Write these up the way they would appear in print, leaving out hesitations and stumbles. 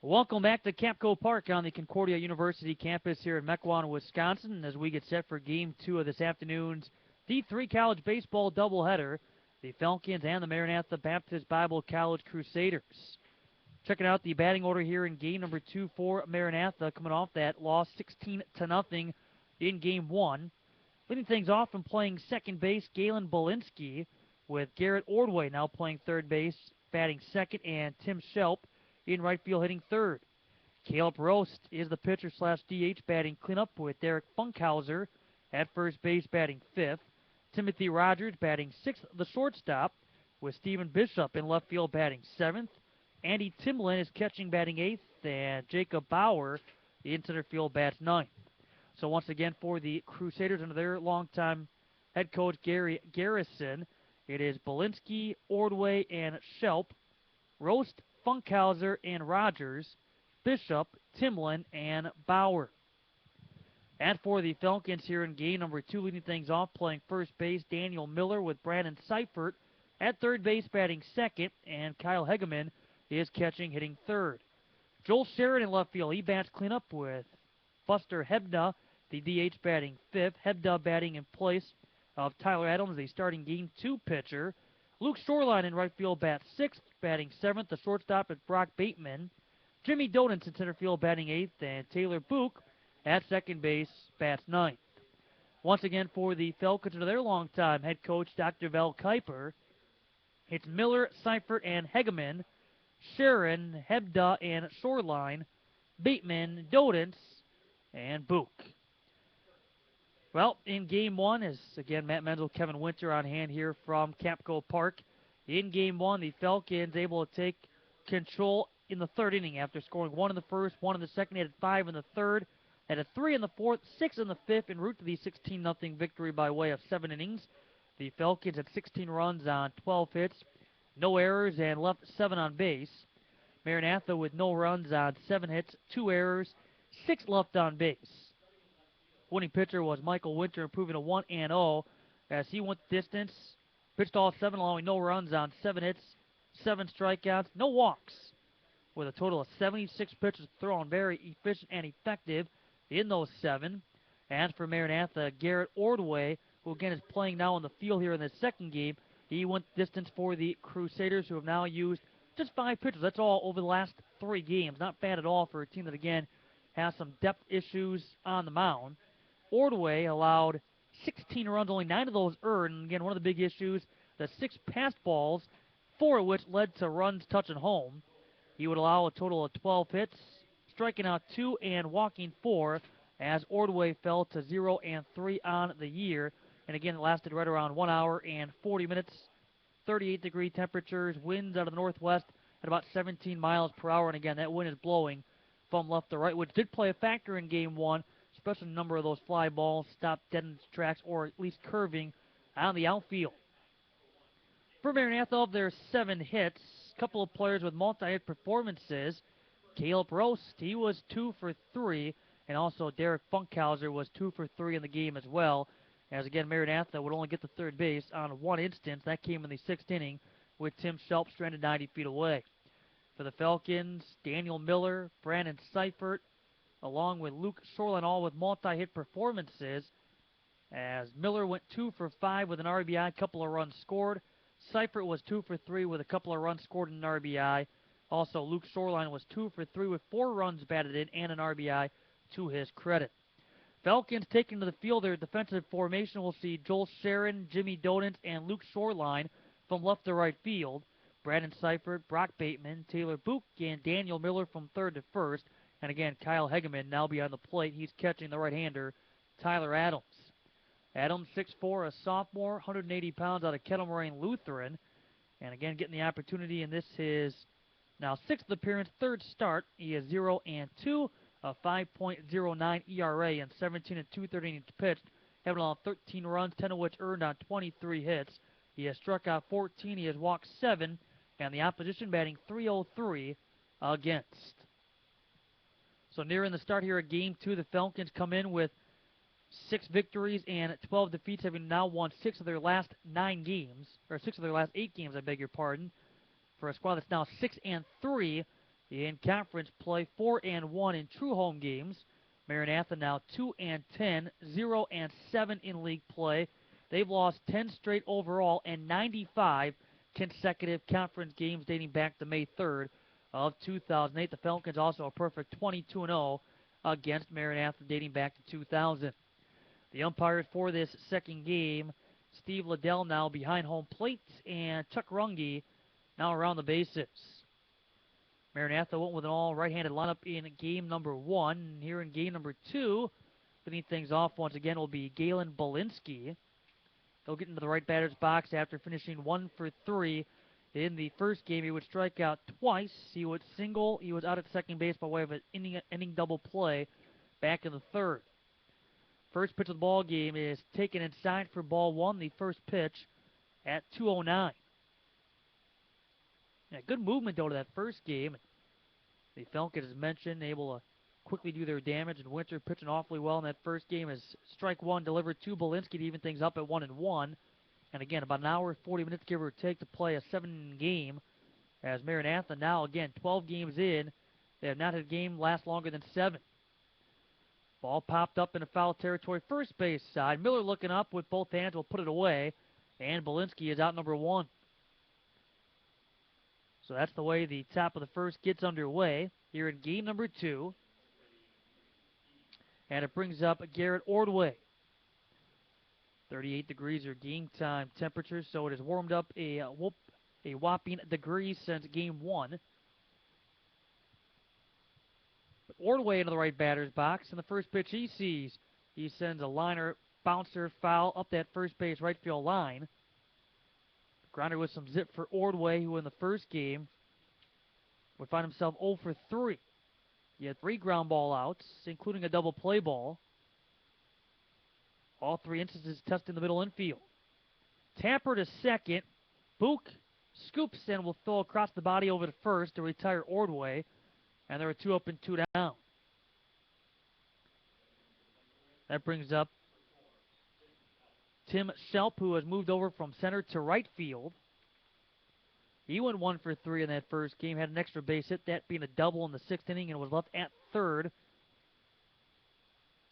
Welcome back to Capco Park on the Concordia University campus here in Mequon, Wisconsin, as we get set for Game 2 of this afternoon's D3 College Baseball doubleheader, the Falcons and the Maranatha Baptist Bible College Crusaders. Checking out the batting order here in Game number 2 for Maranatha, coming off that loss 16-0 in Game 1. Leading things off and playing second base, Galen Belinsky, with Garrett Ordway now playing third base, batting second, and Tim Shelp in right field hitting third. Caleb Roast is the pitcher/DH batting cleanup with Derek Funkhauser at first base batting fifth. Timothy Rogers batting sixth, the shortstop, with Stephen Bishop in left field batting seventh. Andy Timlin is catching batting eighth, and Jacob Bauer in center field bats ninth. So once again for the Crusaders under their longtime head coach Gary Garrison, it is Belinsky, Ordway, and Shelp, Roast, Funkhauser, and Rogers, Bishop, Timlin, and Bauer. And for the Falcons here in game number 2, leading things off, playing first base, Daniel Miller with Brandon Seifert at third base batting second, and Kyle Hegeman is catching, hitting third. Joel Sheridan in left field, he bats cleanup with Buster Hebda, the DH batting fifth. Hebda batting in place of Tyler Adams, the starting game 2 pitcher. Luke Shoreline in right field bats sixth, batting seventh. The shortstop is Brock Bateman. Jimmy Donance in center field batting eighth, and Taylor Book at second base bats ninth. Once again for the Falcons under their longtime head coach Dr. Val Kuiper, it's Miller, Seifert, and Hegeman, Sharon, Hebda, and Shoreline, Bateman, Donance, and Book. Well, in Game 1, as again Matt Menzel, Kevin Winter on hand here from Capco Park. In Game 1, the Falcons able to take control in the third inning after scoring 1 in the first, 1 in the second, added 5 in the third, added 3 in the fourth, 6 in the fifth, en route to the 16-0 victory by way of 7 innings. The Falcons had 16 runs on 12 hits, no errors, and left 7 on base. Maranatha with no runs on 7 hits, 2 errors, 6 left on base. Winning pitcher was Michael Winter, improving to 1-0 as he went the distance, pitched all 7, allowing no runs on 7 hits, 7 strikeouts, no walks, with a total of 76 pitches thrown, very efficient and effective in those 7. And for Maranatha, Garrett Ordway, who again is playing now in the field here in the second game, he went the distance for the Crusaders, who have now used just 5 pitchers. That's all over the last 3 games. Not bad at all for a team that, again, has some depth issues on the mound. Ordway allowed 16 runs, only 9 of those earned. And again, one of the big issues, the 6 passed balls, 4 of which led to runs touching home. He would allow a total of 12 hits, striking out 2 and walking 4, as Ordway fell to 0-3 on the year. And again, it lasted right around 1 hour and 40 minutes, 38-degree temperatures, winds out of the northwest at about 17 miles per hour. And again, that wind is blowing from left to right, which did play a factor in Game 1, especially the number of those fly balls stopped dead in its tracks or at least curving on the outfield. For Maranatha, of their 7 hits, a couple of players with multi-hit performances. Caleb Roast, he was 2 for 3, and also Derek Funkhauser was 2 for 3 in the game as well. As again, Maranatha would only get to third base on 1 instance. That came in the 6th inning with Tim Shelp stranded 90 feet away. For the Falcons, Daniel Miller, Brandon Seifert, along with Luke Shoreline, all with multi-hit performances, as Miller went 2 for 5 with an RBI, a couple of runs scored. Seifert was 2 for 3 with a couple of runs scored and an RBI. Also, Luke Shoreline was 2 for 3 with 4 runs batted in and an RBI to his credit. Falcons taking to the field their defensive formation. We'll see Joel Sharon, Jimmy Donance, and Luke Shoreline from left to right field. Brandon Seifert, Brock Bateman, Taylor Book, and Daniel Miller from third to first. And again, Kyle Hegeman now behind the plate. He's catching the right-hander, Tyler Adams. Adams, 6'4", a sophomore, 180 pounds out of Kettle Moraine Lutheran. And again, getting the opportunity in this his now 6th appearance, 3rd start. He is 0-2, a 5.09 ERA, and 17 and 2/3 innings pitched. Having allowed 13 runs, 10 of which earned on 23 hits. He has struck out 14, he has walked 7, and the opposition batting .303 against. So nearing the start here of Game 2, the Falcons come in with 6 victories and 12 defeats, having now won 6 of their last 9 games, or 6 of their last 8 games, I beg your pardon, for a squad that's now 6-3 in conference play, 4-1 in true home games. Maranatha now 2-10, 0-7 in league play. They've lost 10 straight overall and 95 consecutive conference games dating back to May 3rd of 2008. The Falcons also a perfect 22-0 against Maranatha dating back to 2000. The umpires for this second game, Steve Liddell now behind home plate, and Chuck Runge now around the bases. Maranatha went with an all right-handed lineup in game number 1. And here in game number 2, leading things off once again will be Galen Belinsky. He'll get into the right batter's box after finishing 1 for 3 in the first game. He would strike out twice. He would single. He was out at second base by way of an inning double play back in the third. First pitch of the ball game is taken inside for ball 1. The first pitch at 2:09. Yeah, good movement though to that first game. The Falcons, as mentioned, able to quickly do their damage, and Winter pitching awfully well in that first game as strike 1 delivered to Belinsky to even things up at 1-1. And again, about an hour, 40 minutes give or take to play a 7 game. As Maranatha now, again, 12 games in, they have not had a game last longer than 7. Ball popped up into foul territory, first base side. Miller looking up with both hands, will put it away, and Belinsky is out number 1. So that's the way the top of the first gets underway here in game number 2. And it brings up Garrett Ordway. 38 degrees are game time temperatures, so it has warmed up a whopping degree since game 1. But Ordway into the right batter's box, and the first pitch he sees, he sends a liner, bouncer, foul up that first base right field line. Grounder with some zip for Ordway, who in the first game would find himself 0 for 3. He had 3 ground ball outs, including a double play ball. All 3 instances testing the middle infield. Tapper to second. Book scoops and will throw across the body over to first to retire Ordway. And there are 2 up and 2 down. That brings up Tim Shelp, who has moved over from center to right field. He went 1 for 3 in that first game, had an extra base hit, that being a double in the 6th inning, and was left at third.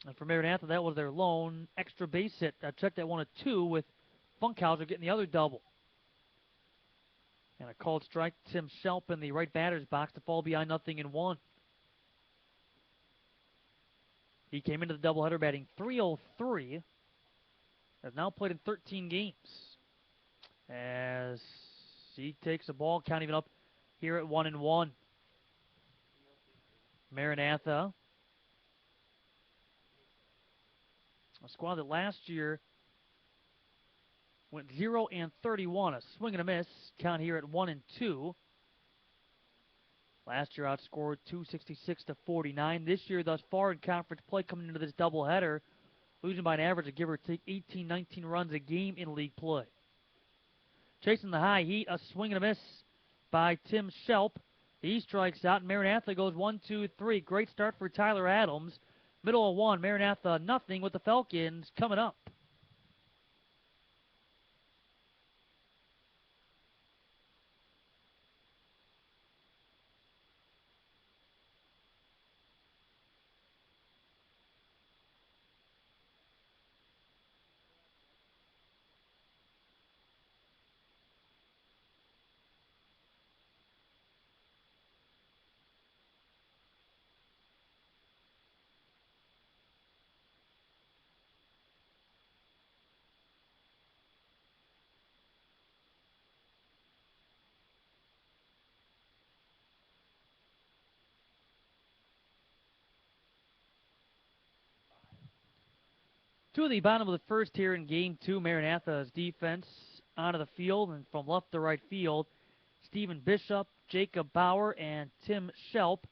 And for Maranatha, that was their lone extra base hit. I checked that 1-2 with Funkhauser getting the other double. And a called strike, Tim Shelp in the right batter's box to fall behind 0-1. He came into the doubleheader batting .303. Has now played in 13 games. As he takes the ball, count even up here at 1-1. Maranatha, a squad that last year went 0-31, a swing and a miss. Count here at 1-2. Last year outscored 266-49. This year, thus far in conference play, coming into this doubleheader, losing by an average of give or take 18, 19 runs a game in league play. Chasing the high heat, a swing and a miss by Tim Shelp. He strikes out, and Maranatha goes 1-2-3. Great start for Tyler Adams. Middle of 1, Maranatha nothing with the Falcons coming up. To the bottom of the first here in game 2, Maranatha's defense onto the field, and from left to right field, Stephen Bishop, Jacob Bauer, and Tim Shelp.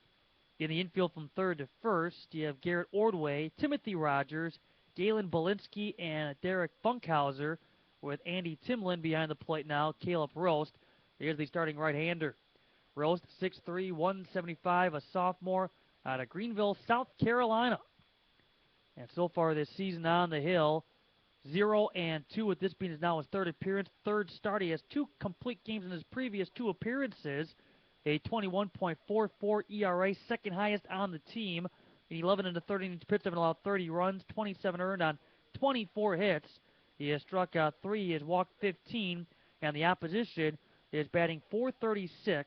In the infield from third to first, you have Garrett Ordway, Timothy Rogers, Galen Belinsky, and Derek Funkhauser, with Andy Timlin behind the plate now, Caleb Roast. Here's the starting right-hander. Roast, 6'3", 175, a sophomore out of Greenville, South Carolina. And so far this season on the hill, 0-2, with this being now his third appearance, third start. He has 2 complete games in his previous 2 appearances. a 21.44 ERA, second highest on the team. In 11 and the third innings pitched, have allowed 30 runs, 27 earned on 24 hits. He has struck out 3, he has walked 15, and the opposition is batting .436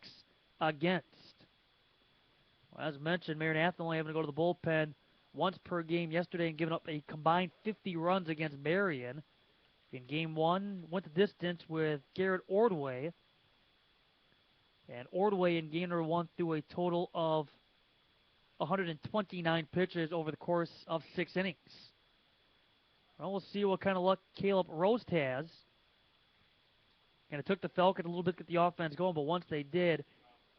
against. Well, as mentioned, Maranatha only having to go to the bullpen once per game yesterday and giving up a combined 50 runs against Marion. In Game 1, went the distance with Garrett Ordway. And Ordway in Game number 1 threw a total of 129 pitches over the course of 6 innings. Well, we'll see what kind of luck Caleb Roast has. And it took the Falcons a little bit to get the offense going, but once they did,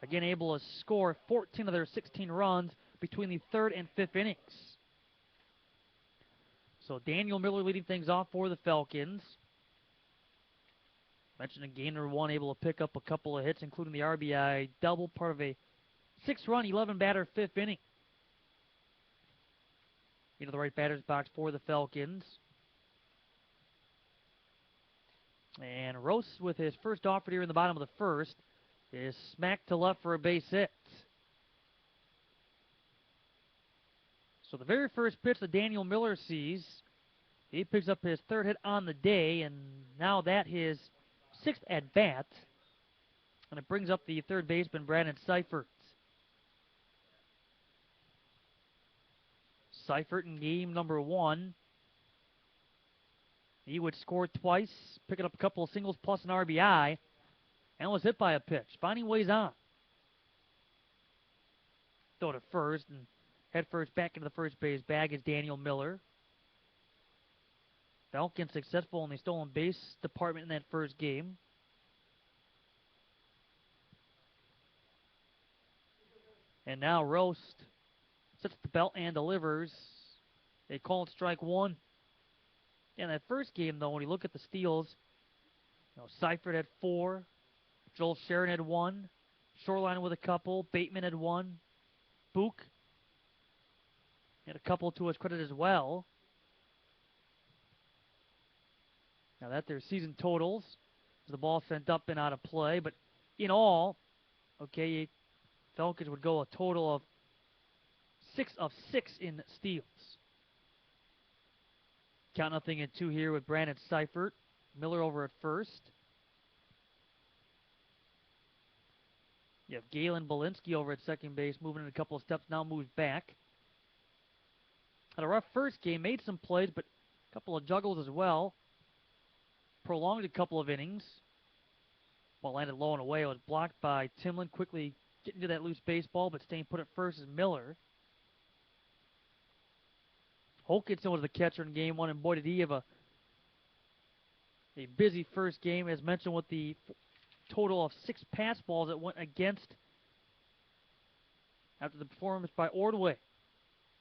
again able to score 14 of their 16 runs between the 3rd and 5th innings. So Daniel Miller leading things off for the Falcons. Mentioned in Game number 1, able to pick up a couple of hits, including the RBI double, part of a 6-run, 11-batter 5th inning. Into the right batter's box for the Falcons. And Rose, with his first offer here in the bottom of the 1st, is smacked to left for a base hit. So the very first pitch that Daniel Miller sees, he picks up his 3rd hit on the day, and now that his 6th at bat, and it brings up the 3rd baseman Brandon Seifert. Seifert in Game number 1, he would score twice, picking up a couple of singles plus an RBI, and was hit by a pitch, finding ways on. Throw to first, and head first back into the first base bag is Daniel Miller. Falcons successful in the stolen base department in that first game. And now Roast sets the belt and delivers. They called strike 1. In that first game, though, when you look at the steals, Seifert had 4, Joel Sharon had 1, Shoreline with a couple, Bateman had 1, Book had a couple to his credit as well. Now that their season totals, the ball sent up and out of play, but in all, okay, Falcons would go a total of 6 of 6 in steals. Count nothing in 2 here with Brandon Seifert. Miller over at first. You have Galen Belinsky over at second base, moving in a couple of steps, now moves back. Had a rough first game, made some plays, but a couple of juggles as well. Prolonged a couple of innings. Ball landed low and away. It was blocked by Timlin, quickly getting to that loose baseball, but staying put at first is Miller. Holkinson was the catcher in Game 1, and boy, did he have a busy first game, as mentioned, with the total of 6 pass balls that went against after the performance by Ordway.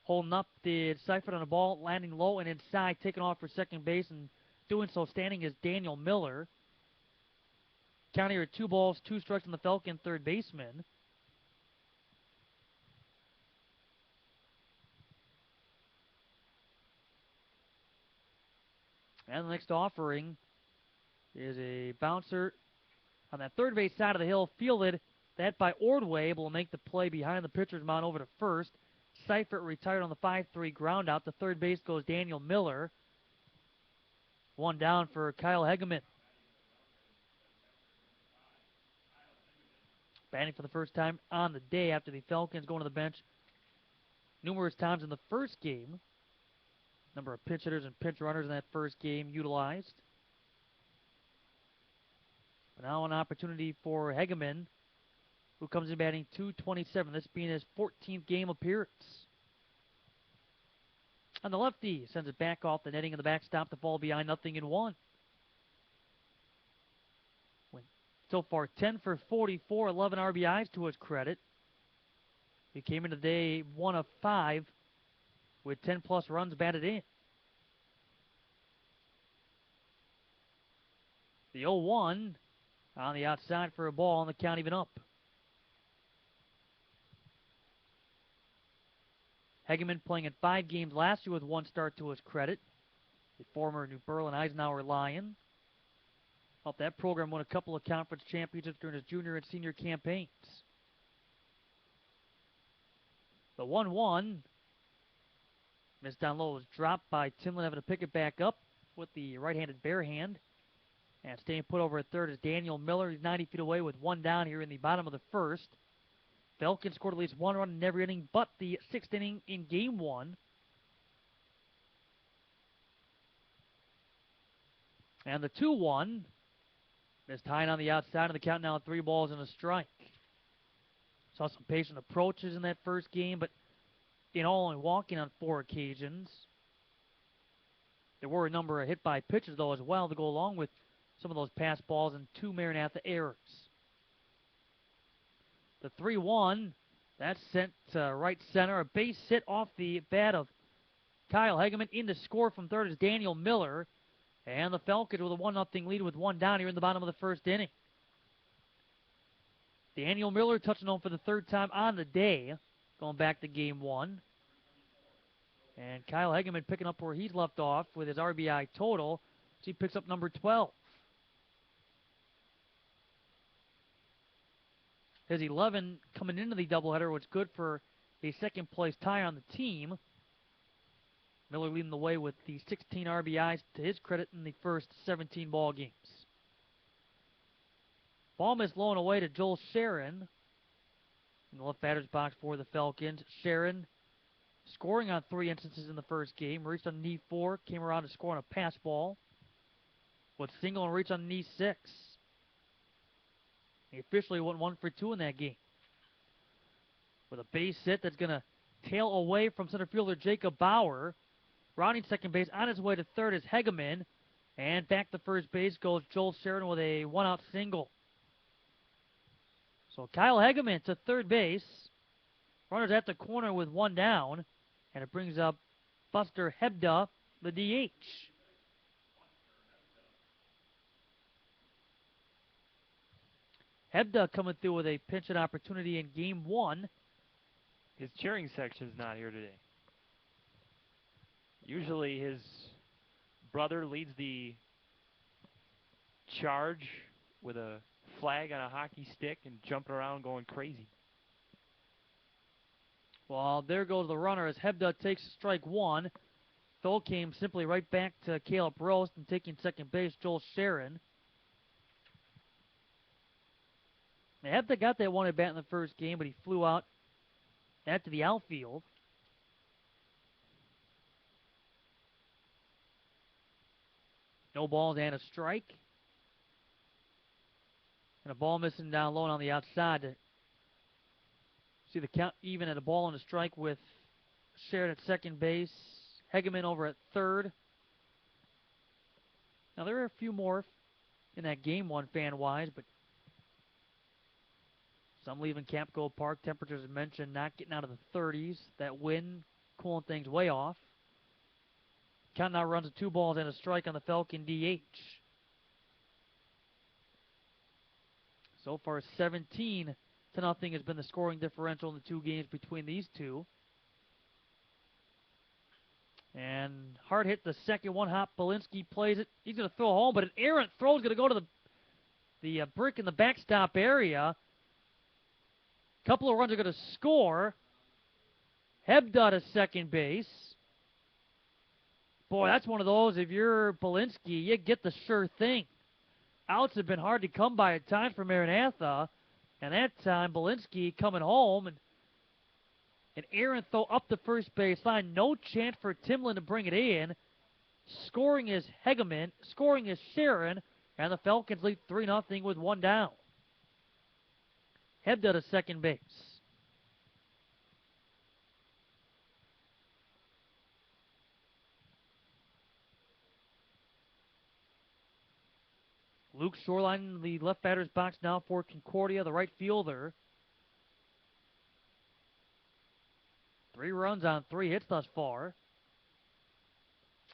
Holding up the Seifert on the ball, landing low and inside, taking off for second base, and doing so standing is Daniel Miller. Count here at 2 balls, 2 strikes on the Falcon third baseman. And the next offering is a bouncer on that third base side of the hill, fielded that by Ordway, able to make the play behind the pitcher's mound over to first. Seifert retired on the 5-3 ground out. To third base goes Daniel Miller. 1 down for Kyle Hegeman. Batting for the first time on the day after the Falcons going to the bench numerous times in the first game. Number of pinch hitters and pinch runners in that first game utilized. But now an opportunity for Hegeman, who comes in batting .227, this being his 14th game appearance. On the lefty, sends it back off the netting of the backstop to fall behind 0-1. So far 10 for 44, 11 RBIs to his credit. He came into the day 1 of 5 with 10-plus runs batted in. The 0-1 on the outside for a ball, and the count even up. Hegeman playing in 5 games last year with 1 start to his credit. The former New Berlin Eisenhower Lion. Helped that program win a couple of conference championships during his junior and senior campaigns. The 1-1. Missed down low was dropped by Timlin, having to pick it back up with the right-handed bare hand. And staying put over at third is Daniel Miller. He's 90 feet away with one down here in the bottom of the first. Falcons scored at least one run in every inning but the sixth inning in game one. And the 2-1 missed high on the outside, and the count now 3 balls and a strike. Saw some patient approaches in that first game, but in all only walking on 4 occasions. There were a number of hit by pitches, though, as well, to go along with some of those pass balls and 2 Maranatha errors. The 3-1, that's sent to right center. A base hit off the bat of Kyle Hegeman. In to score from third is Daniel Miller. And the Falcons with a 1-0 lead with one down here in the bottom of the first inning. Daniel Miller touching home for the third time on the day, going back to game one. And Kyle Hegeman picking up where he's left off with his RBI total. So he picks up number 12. His 11 coming into the doubleheader was good for a second-place tie on the team. Miller leading the way with the 16 RBIs to his credit in the first 17 ball games. Ball missed low and away to Joel Sharon in the left batter's box for the Falcons. Sharon scoring on 3 instances in the first game. Reached on knee 4, came around to score on a pass ball. With single and reach on knee 6. He officially went 1 for 2 in that game. With a base hit that's going to tail away from center fielder Jacob Bauer. Rounding second base on his way to third is Hegeman. And back to first base goes Joel Sheridan with a 1-out single. So Kyle Hegeman to third base. Runners at the corner with 1 down. And it brings up Buster Hebda, the DH. Hebda coming through with a pinch hit opportunity in game 1. His cheering section's not here today. Usually his brother leads the charge with a flag on a hockey stick and jumping around going crazy. Well, there goes the runner as Hebda takes strike 1. Phil came simply right back to Caleb Roast and taking second base, Joel Sharon. Hebda got that 1 at bat in the first game, but he flew out to the outfield. No balls and a strike. And a ball missing down low and on the outside. To see the count even at a ball and a strike with Sharon at second base. Hegeman over at third. Now there are a few more in that game 1 fan-wise, but some leaving Capco Park. Temperatures, as mentioned, not getting out of the 30s. That wind cooling things way off. Count now runs to 2 balls and a strike on the Falcon DH. So far, 17-0 has been the scoring differential in the 2 games between these two. And hard hit the second one. Hop Belinsky plays it. He's going to throw home, but an errant throw is going to go to the brick in the backstop area. Couple of runs are going to score. Hebda to second base. Boy, that's one of those, if you're Belinsky, you get the sure thing. Outs have been hard to come by at times for Maranatha. And that time, Belinsky coming home. And an errant throw up the first base line. No chance for Timlin to bring it in. Scoring is Hegeman. Scoring is Sharon. And the Falcons lead 3-0 with 1 down. Hebda to second base. Luke Shoreline in the left batter's box now for Concordia, the right fielder. 3 runs on 3 hits thus far.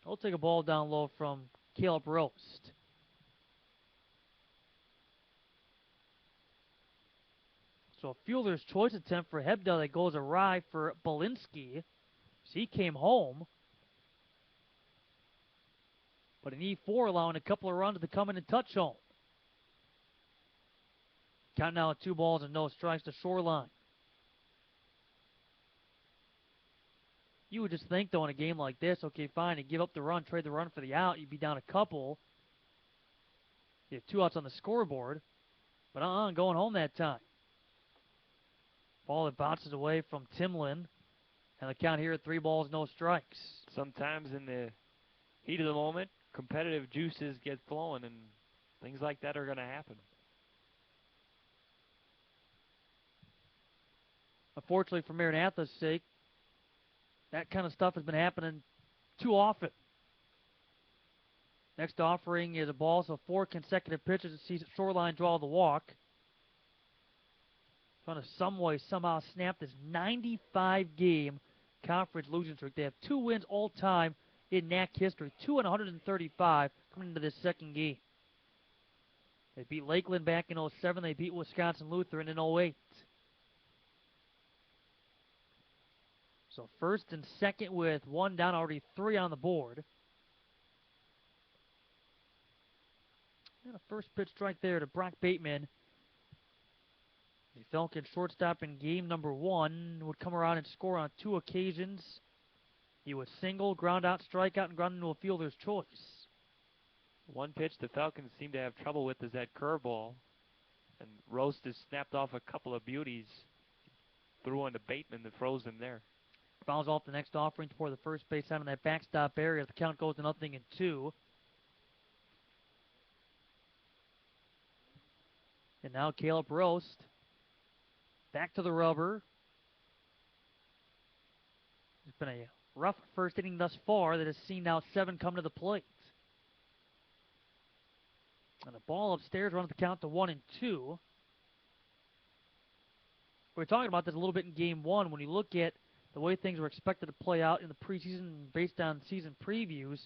He'll take a ball down low from Caleb Roast. So a fielder's choice attempt for Hebda that goes awry for Belinsky. So he came home. But an E4 allowing a couple of runs to come in and touch home. Count now at 2 balls and no strikes to Shoreline. You would just think, though, in a game like this, okay, fine, you give up the run, trade the run for the out, you'd be down a couple. You have 2 outs on the scoreboard. But going home that time. Ball that bounces away from Timlin. And the count here at 3 balls, no strikes. Sometimes in the heat of the moment, competitive juices get flowing, and things like that are going to happen. Unfortunately for Maranatha's sake, that kind of stuff has been happening too often. Next offering is a ball, so 4 consecutive pitches to see Shoreline draw the walk. Trying to some way, somehow snap this 95-game conference losing streak. They have 2 wins all time in NAC history, 2 in 135 coming into this second game. They beat Lakeland back in 07. They beat Wisconsin Lutheran in 08. So first and second with 1 down, already 3 on the board. And a first pitch strike there to Brock Bateman. The Falcon shortstop in game number 1 would come around and score on 2 occasions. He would single, ground out, strike out, and ground into a fielder's choice. One pitch the Falcons seem to have trouble with is that curveball. And Roast has snapped off a couple of beauties. Threw on to Bateman that froze him there. Fouls off the next offering toward the first base out in that backstop area. The count goes to 0-2. And now Caleb Roast back to the rubber. It's been a rough first inning thus far that has seen now 7 come to the plate. And the ball upstairs runs the count to 1-2. We were talking about this a little bit in game 1. When you look at the way things were expected to play out in the preseason based on season previews,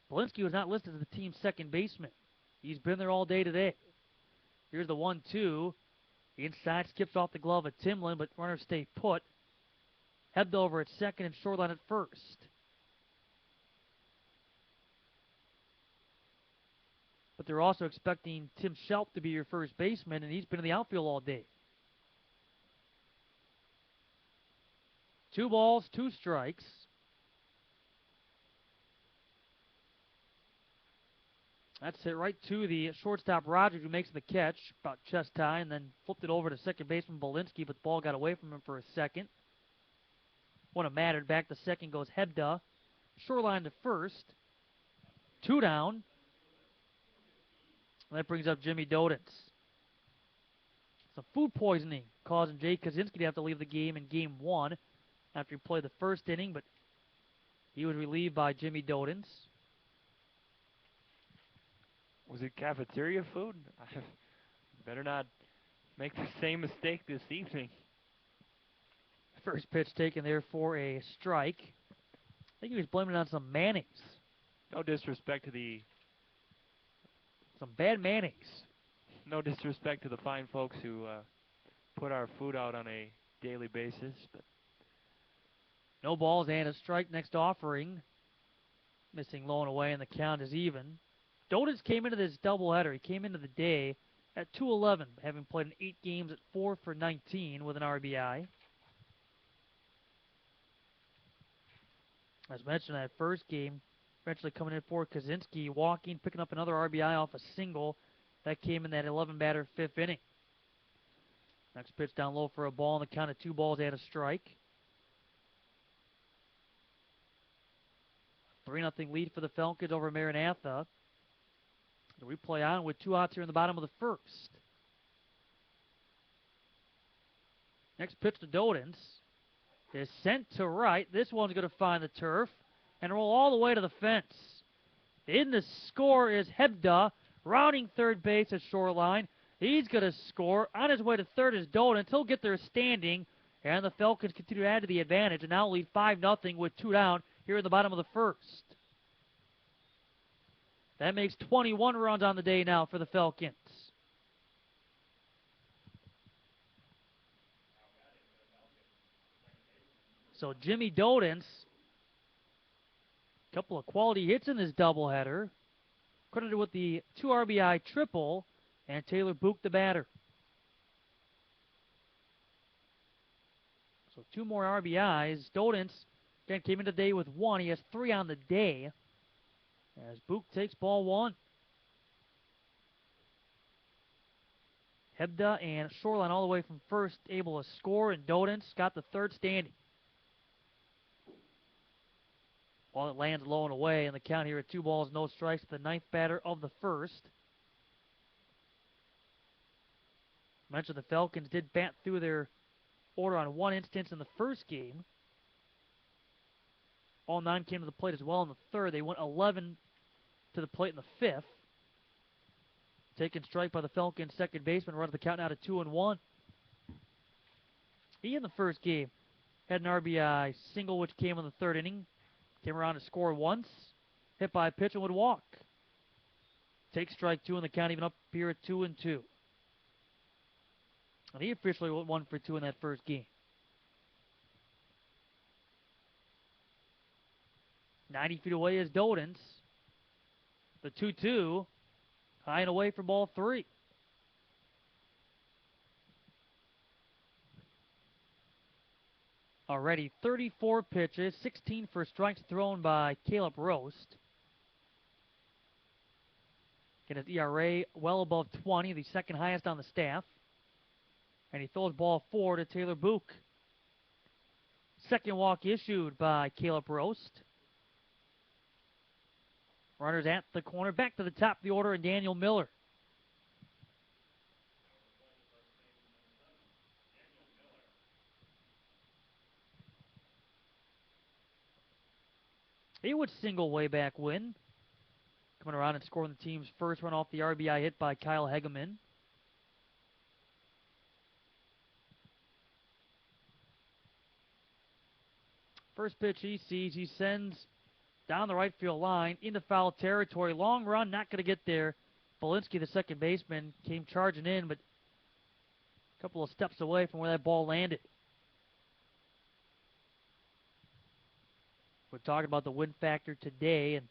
Belinsky was not listed as the team's second baseman. He's been there all day today. Here's the 1-2. Inside skips off the glove of Timlin, but runners stay put. Hebda over at second and Shoreline at first. But they're also expecting Tim Shelp to be your first baseman, and he's been in the outfield all day. 2 balls, 2 strikes. That's it right to the shortstop Rogers, who makes the catch about chest high, and then flipped it over to second baseman Belinsky, but the ball got away from him for a second. When it mattered, back to second goes Hebda. Shoreline to first. 2 down. And that brings up Jimmy Dodens. Some food poisoning causing Jay Kaczynski to have to leave the game in game 1 after he played the first inning, but he was relieved by Jimmy Dodens. Was it cafeteria food? I better not make the same mistake this evening. First pitch taken there for a strike. I think he was blaming it on some mayonnaise. No disrespect to the... Some bad mayonnaise. No disrespect to the fine folks who put our food out on a daily basis, but... No balls and a strike. Next offering. Missing low and away, and the count is even. Dodens came into this doubleheader. He came into the day at 2-11, having played in 8 games at 4 for 19 with an RBI. As mentioned, that first game, eventually coming in for Kaczynski, walking, picking up another RBI off a single. That came in that 11-batter 5th inning. Next pitch down low for a ball, and the count of 2 balls and a strike. 3-0 lead for the Falcons over Maranatha. The replay on with 2 outs here in the bottom of the first. Next pitch to Dodens is sent to right. This one's going to find the turf and roll all the way to the fence. In the score is Hebda, rounding third base at Shoreline. He's going to score. On his way to third is Dodens. He'll get there standing, and the Falcons continue to add to the advantage and now lead 5-0 with 2 down here in the bottom of the first. That makes 21 runs on the day now for the Falcons. So Jimmy Dodens, a couple of quality hits in this doubleheader, credited with the 2 RBI triple, and Taylor Book the batter. So 2 more RBIs. Dodens Again, came in today with 1. He has 3 on the day as Book takes ball 1. Hebda and Shoreline all the way from first able to score, and Dodens got the third standing. Ball that lands low and away, and the count here at 2 balls, no strikes to the 9th batter of the first. I mentioned the Falcons did bat through their order on 1 instance in the first game. All 9 came to the plate as well in the third. They went 11 to the plate in the 5th. Taken strike by the Falcons' second baseman, runs the count now to 2-1. He in the first game had an RBI single, which came in the 3rd inning. Came around to score once. Hit by a pitch and would walk. Takes strike 2 in the count, even up here at 2-2. And he officially went 1 for 2 in that first game. 90 feet away is Dodens. The 2-2. High and away for ball 3. Already 34 pitches, 16 for strikes thrown by Caleb Roast. Get his ERA well above 20, the second highest on the staff. And he throws ball 4 to Taylor Book. Second walk issued by Caleb Roast. Runners at the corner, back to the top of the order, and Daniel Miller. He would single way back win. Coming around and scoring the team's first run off the RBI hit by Kyle Hegeman. First pitch he sees, he sends down the right field line into foul territory. Long run, not going to get there. Belinsky, the second baseman, came charging in, but a couple of steps away from where that ball landed. We're talking about the wind factor today, and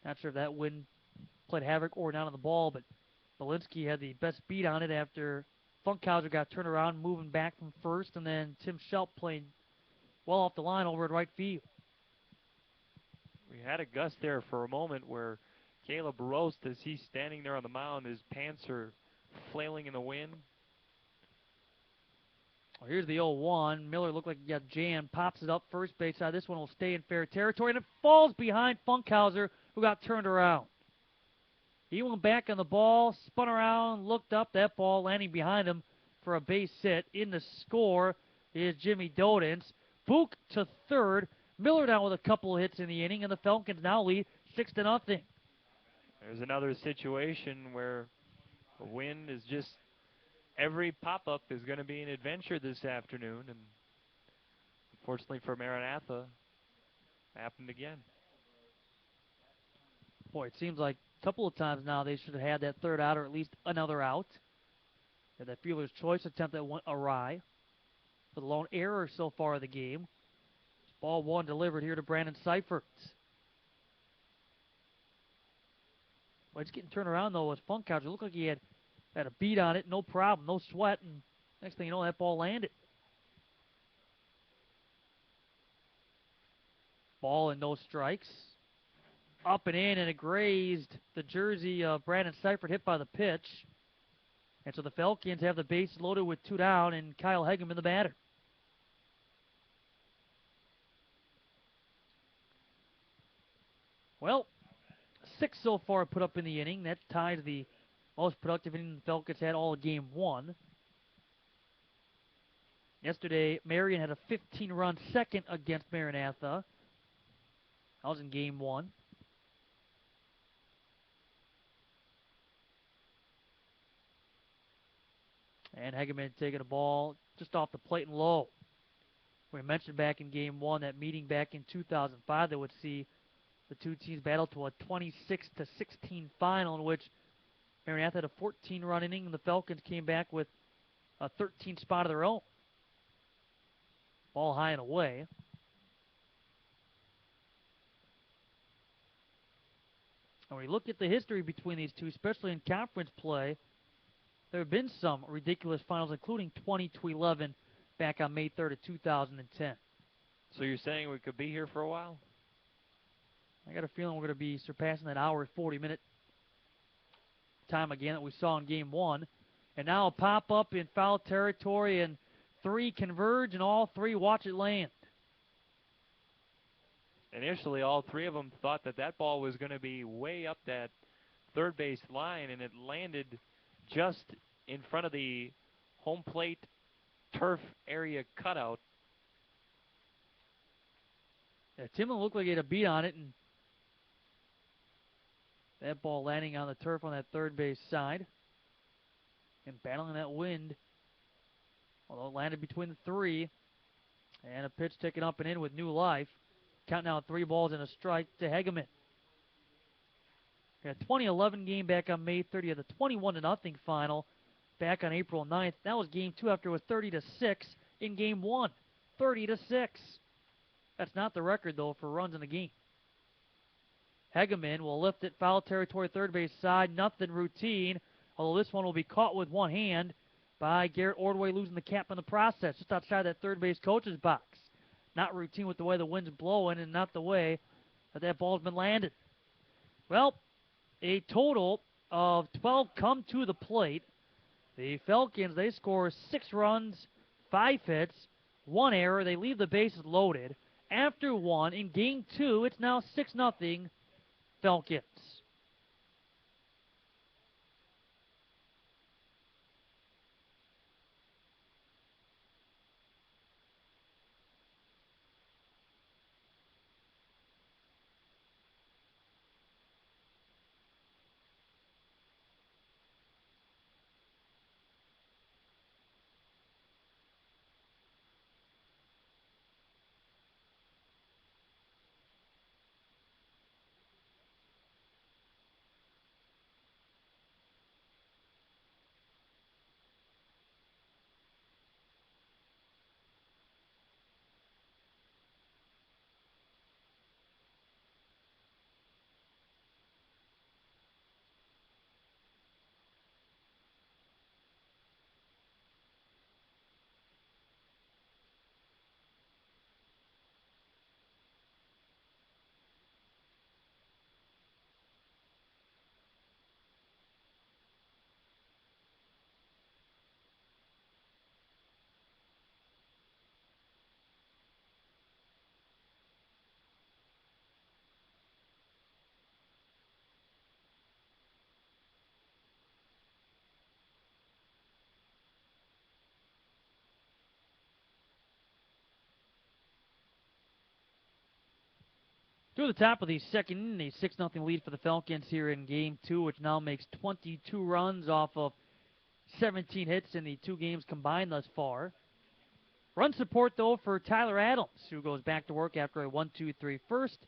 not sure if that wind played havoc or not on the ball, but Belinsky had the best beat on it after Funkhauser got turned around, moving back from first, and then Tim Schelt playing well off the line over at right field. We had a gust there for a moment where Caleb Roast, as he's standing there on the mound, his pants are flailing in the wind. Well, here's the 0-1. Miller looked like he got jammed. Pops it up first base side. This one will stay in fair territory, and it falls behind Funkhauser, who got turned around. He went back on the ball, spun around, looked up. That ball landing behind him for a base hit. In the score is Jimmy Dodens. Book to third. Miller down with a couple of hits in the inning, and the Falcons now lead 6-0. There's another situation where the wind is just, every pop-up is going to be an adventure this afternoon, and unfortunately for Maranatha, happened again. Boy, it seems like a couple of times now they should have had that third out or at least another out. Had that fielder's choice attempt that went awry. For the lone error so far of the game. Ball 1 delivered here to Brandon Seifert. Well, it's getting turned around, though, with Funkhauser. It looked like he had a beat on it, no problem, no sweat, and next thing you know, that ball landed. Ball and no strikes. Up and in, and it grazed the jersey of Brandon Seifert, hit by the pitch. And so the Falcons have the bases loaded with 2 down, and Kyle Hegeman the batter. Well, 6 so far put up in the inning. That ties the most productive inning the Falcons had all of game 1. Yesterday, Marion had a 15-run second against Maranatha. That was in game 1. And Hegeman taking a ball just off the plate and low. We mentioned back in game 1 that meeting back in 2005 that would see the two teams battle to a 26-16 final in which Maranatha had a 14-run inning and the Falcons came back with a 13 spot of their own. Ball high and away. And when you look at the history between these two, especially in conference play, there have been some ridiculous finals, including 20-11 back on May 3rd of 2010. So you're saying we could be here for a while? I got a feeling we're going to be surpassing that hour 40-minute time again that we saw in Game 1. And now a pop-up in foul territory, and 3 converge, and all 3 watch it land. Initially, all 3 of them thought that ball was going to be way up that third base line, and it landed just in front of the home plate turf area cutout. Yeah, Timlin looked like he had a beat on it, and that ball landing on the turf on that third base side and battling that wind. Although it landed between the 3, and a pitch taken up and in with new life. Counting out 3 balls and a strike to Hegeman. A 2011 game back on May 30th, a 21-0 final back on April 9th. That was Game 2 after it was 30-6 in Game 1. 30-6. That's not the record, though, for runs in the game. Hegeman will lift it, foul territory, third base side, nothing routine, although this one will be caught with one hand by Garrett Ordway, losing the cap in the process, just outside that third base coach's box. Not routine with the way the wind's blowing and not the way that ball's been landed. Well, a total of 12 come to the plate. The Falcons, they score 6 runs, 5 hits, 1 error. They leave the bases loaded. After 1, in Game 2, it's now 6-0 Falcons. Through the top of the second inning, a 6-0 lead for the Falcons here in Game 2, which now makes 22 runs off of 17 hits in the 2 games combined thus far. Run support, though, for Tyler Adams, who goes back to work after a 1-2-3 first.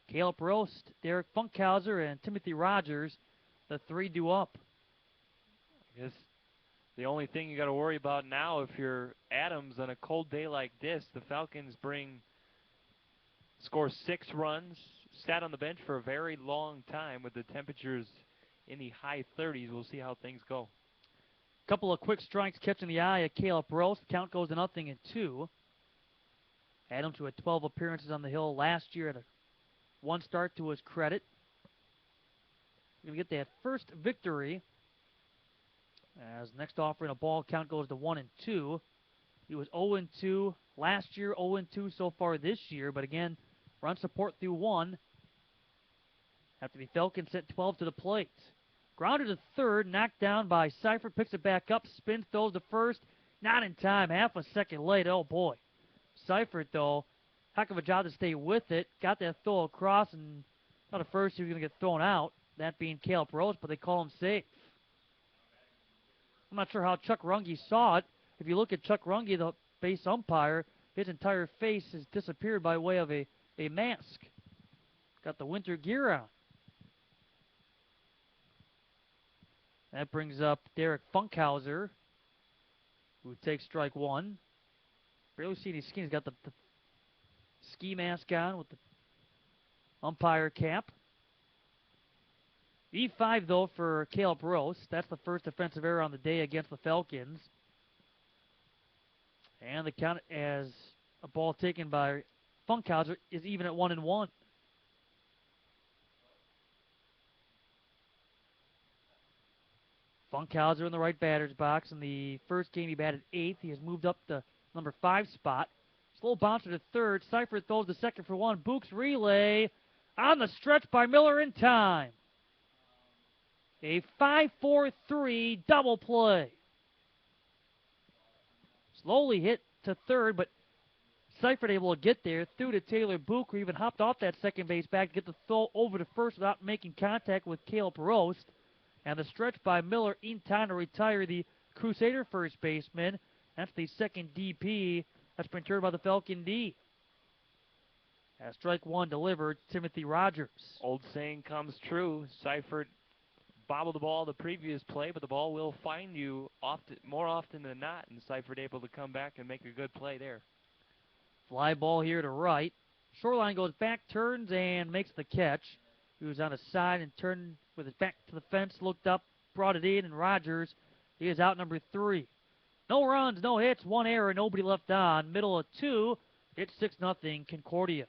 Caleb Rost, Derek Funkhauser, and Timothy Rogers, the 3 due up. I guess the only thing you got to worry about now, if you're Adams on a cold day like this, the Falcons score 6 runs, sat on the bench for a very long time with the temperatures in the high 30s. We'll see how things go. Couple of quick strikes catching the eye of Caleb Rost. Count goes to 0-2. Adams, who had 12 appearances on the hill last year, had a 1 start to his credit. We're going to get that first victory. As next offering, a ball, count goes to 1-2. He was 0-2 last year, 0-2 so far this year, but again, run support through 1 after the Falcons sent 12 to the plate. Grounded to third, knocked down by Seifert, picks it back up, spins, throws to first, not in time, half a second late, oh boy. Seifert, though, heck of a job to stay with it, got that throw across, and thought at first he was going to get thrown out, that being Caleb Rost, but they call him safe. I'm not sure how Chuck Runge saw it. If you look at Chuck Runge, the base umpire, his entire face has disappeared by way of a mask. Got the winter gear on. That brings up Derek Funkhauser, who takes strike 1. Barely see any skin. He's got the ski mask on with the umpire cap. E5, though, for Caleb Rost. That's the first offensive error on the day against the Falcons. And the count as a ball taken by Funkhauser is even at 1-1. Funkhauser in the right batter's box. In the first game, he batted 8th. He has moved up the number 5 spot. Slow bouncer to third. Seifert throws to second for 1. Book's relay on the stretch by Miller in time. A 5-4-3 double play. Slowly hit to third, but Seifert able to get there, threw to Taylor Book, who even hopped off that second base back to get the throw over to first without making contact with Caleb Roast. And the stretch by Miller in time to retire the Crusader first baseman. That's the second DP that's been turned by the Falcon D. As strike 1 delivered, Timothy Rogers. Old saying comes true. Seifert bobbled the ball the previous play, but the ball will find you more often than not, and Seifert able to come back and make a good play there. Fly ball here to right. Shoreline goes back, turns, and makes the catch. He was on his side and turned with his back to the fence, looked up, brought it in, and Rogers, he is out number 3. No runs, no hits, 1 error, nobody left on. Middle of 2, it's 6-0 Concordia.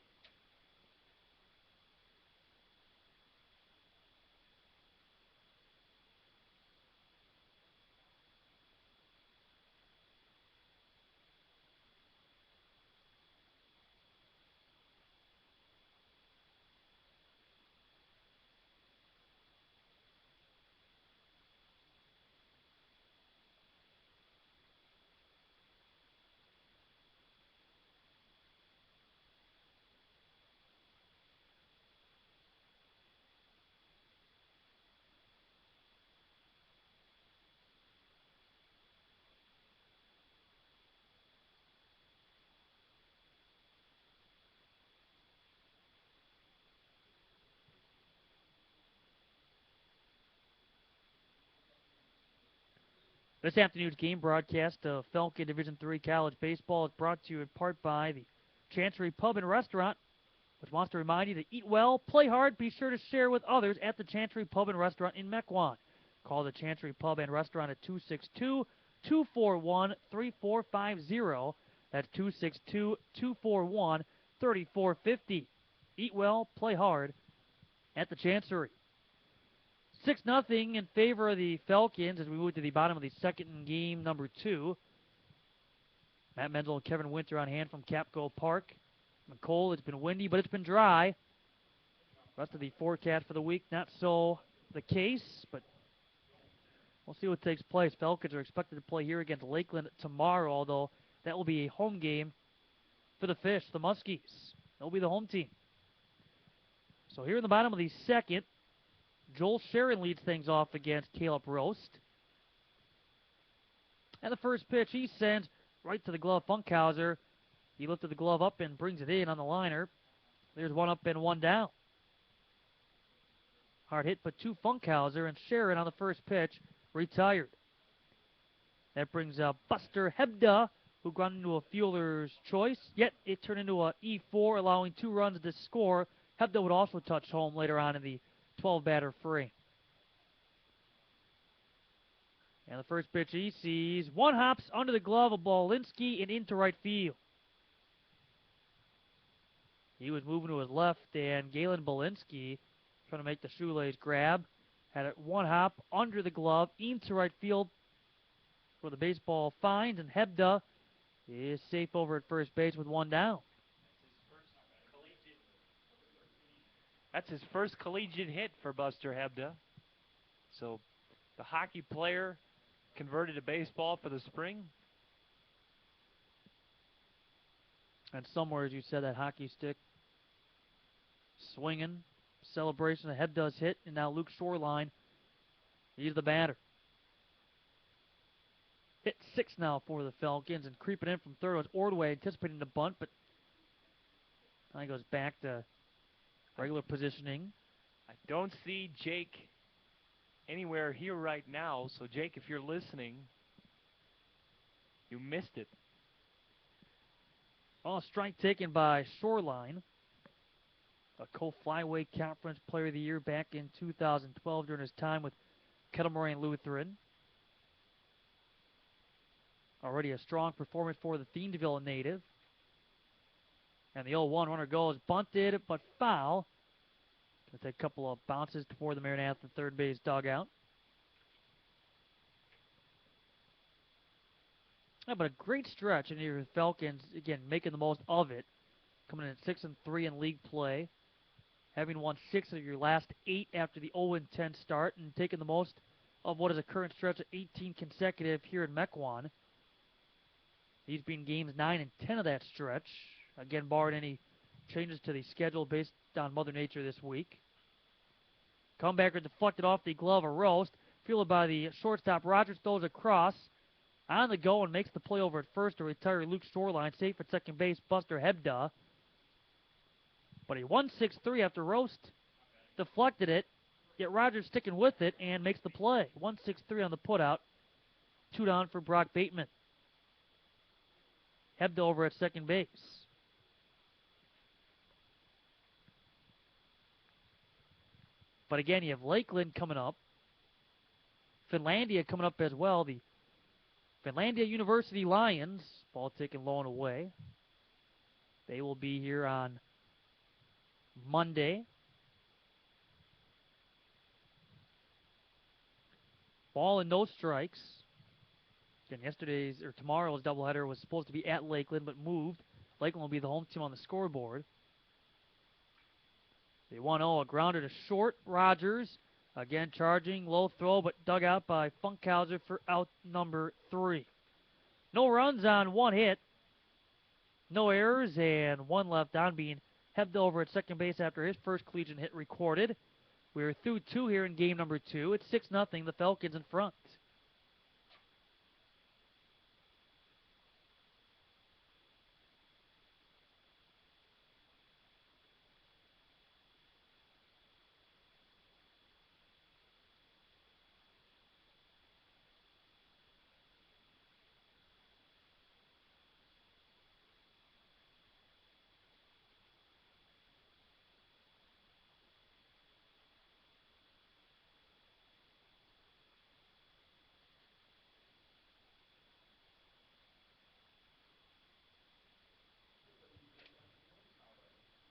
This afternoon's game broadcast of Falcon Division III College Baseball is brought to you in part by the Chancery Pub and Restaurant, which wants to remind you to eat well, play hard, be sure to share with others at the Chancery Pub and Restaurant in Mequon. Call the Chancery Pub and Restaurant at 262-241-3450. That's 262-241-3450. Eat well, play hard at the Chancery. 6-0 in favor of the Falcons as we move to the bottom of the second in game number 2. Matt Menzel and Kevin Winter on hand from Capco Park. McCole, it's been windy, but it's been dry. Rest of the forecast for the week, not so the case, but we'll see what takes place. Falcons are expected to play here against Lakeland tomorrow, although that will be a home game for the Fish, the Muskies. They'll be the home team. So here in the bottom of the second, Joel Sharon leads things off against Caleb Roast. And the first pitch he sends right to the glove, Funkhauser. He lifted the glove up and brings it in on the liner. There's 1 up and 1 down. Hard hit, but 2 Funkhauser, and Sharon on the first pitch retired. That brings Buster Hebda, who got into a fielder's choice, yet it turned into a E4, allowing 2 runs to score. Hebda would also touch home later on in the 12-batter frame. And the first pitch he sees, 1 hops under the glove of Bolinski and into right field. He was moving to his left, and Galen Bolinski, trying to make the shoelace grab, had it 1 hop under the glove into right field where the baseball finds, and Hebda is safe over at first base with 1 down. That's his first collegiate hit for Buster Hebda. So the hockey player converted to baseball for the spring. And somewhere, as you said, that hockey stick swinging, celebration. The Hebda's hit, and now Luke Shoreline, he's the batter. Hit 6 now for the Falcons, and creeping in from third was Ordway, anticipating the bunt, but now he goes back to regular positioning. I don't see Jake anywhere here right now, so Jake, if you're listening, you missed it. Oh, strike taken by Shoreline, a co-flyweight conference player of the year back in 2012 during his time with Kettle Moraine Lutheran. Already a strong performance for the Thiendville native. And the 0-1 runner goes bunted, but foul. Going to take a couple of bounces toward the Maranatha third base dugout. Yeah, but a great stretch in here with Falcons, again, making the most of it. Coming in at 6-3 in league play. Having won 6 of your last 8 after the 0-10 start, and taking the most of what is a current stretch of 18 consecutive here in Mequon. These being games 9 and 10 of that stretch. Again, barring any changes to the schedule based on Mother Nature this week. Comebacker deflected off the glove of Roast. Fielded by the shortstop. Rogers throws across. On the go and makes the play over at first to retire Luke Shoreline. Safe at second base, Buster Hebda. But he 1-6-3 after Roast deflected it. Yet Rogers sticking with it and makes the play. 1-6-3 on the putout. 2 down for Brock Bateman. Hebda over at second base. But again, you have Lakeland coming up. Finlandia coming up as well. The Finlandia University Lions, ball taken low and away. They will be here on Monday. Ball and no strikes. Again, tomorrow's doubleheader was supposed to be at Lakeland, but moved. Lakeland will be the home team on the scoreboard. The 1-0, a grounder to short. Rogers, again charging, low throw, but dug out by Funkhauser for out number 3. No runs on 1 hit. No errors, and 1 left on, being Hebda over at second base after his first collegiate hit recorded. We're through 2 here in game number 2. It's 6-0, the Falcons in front.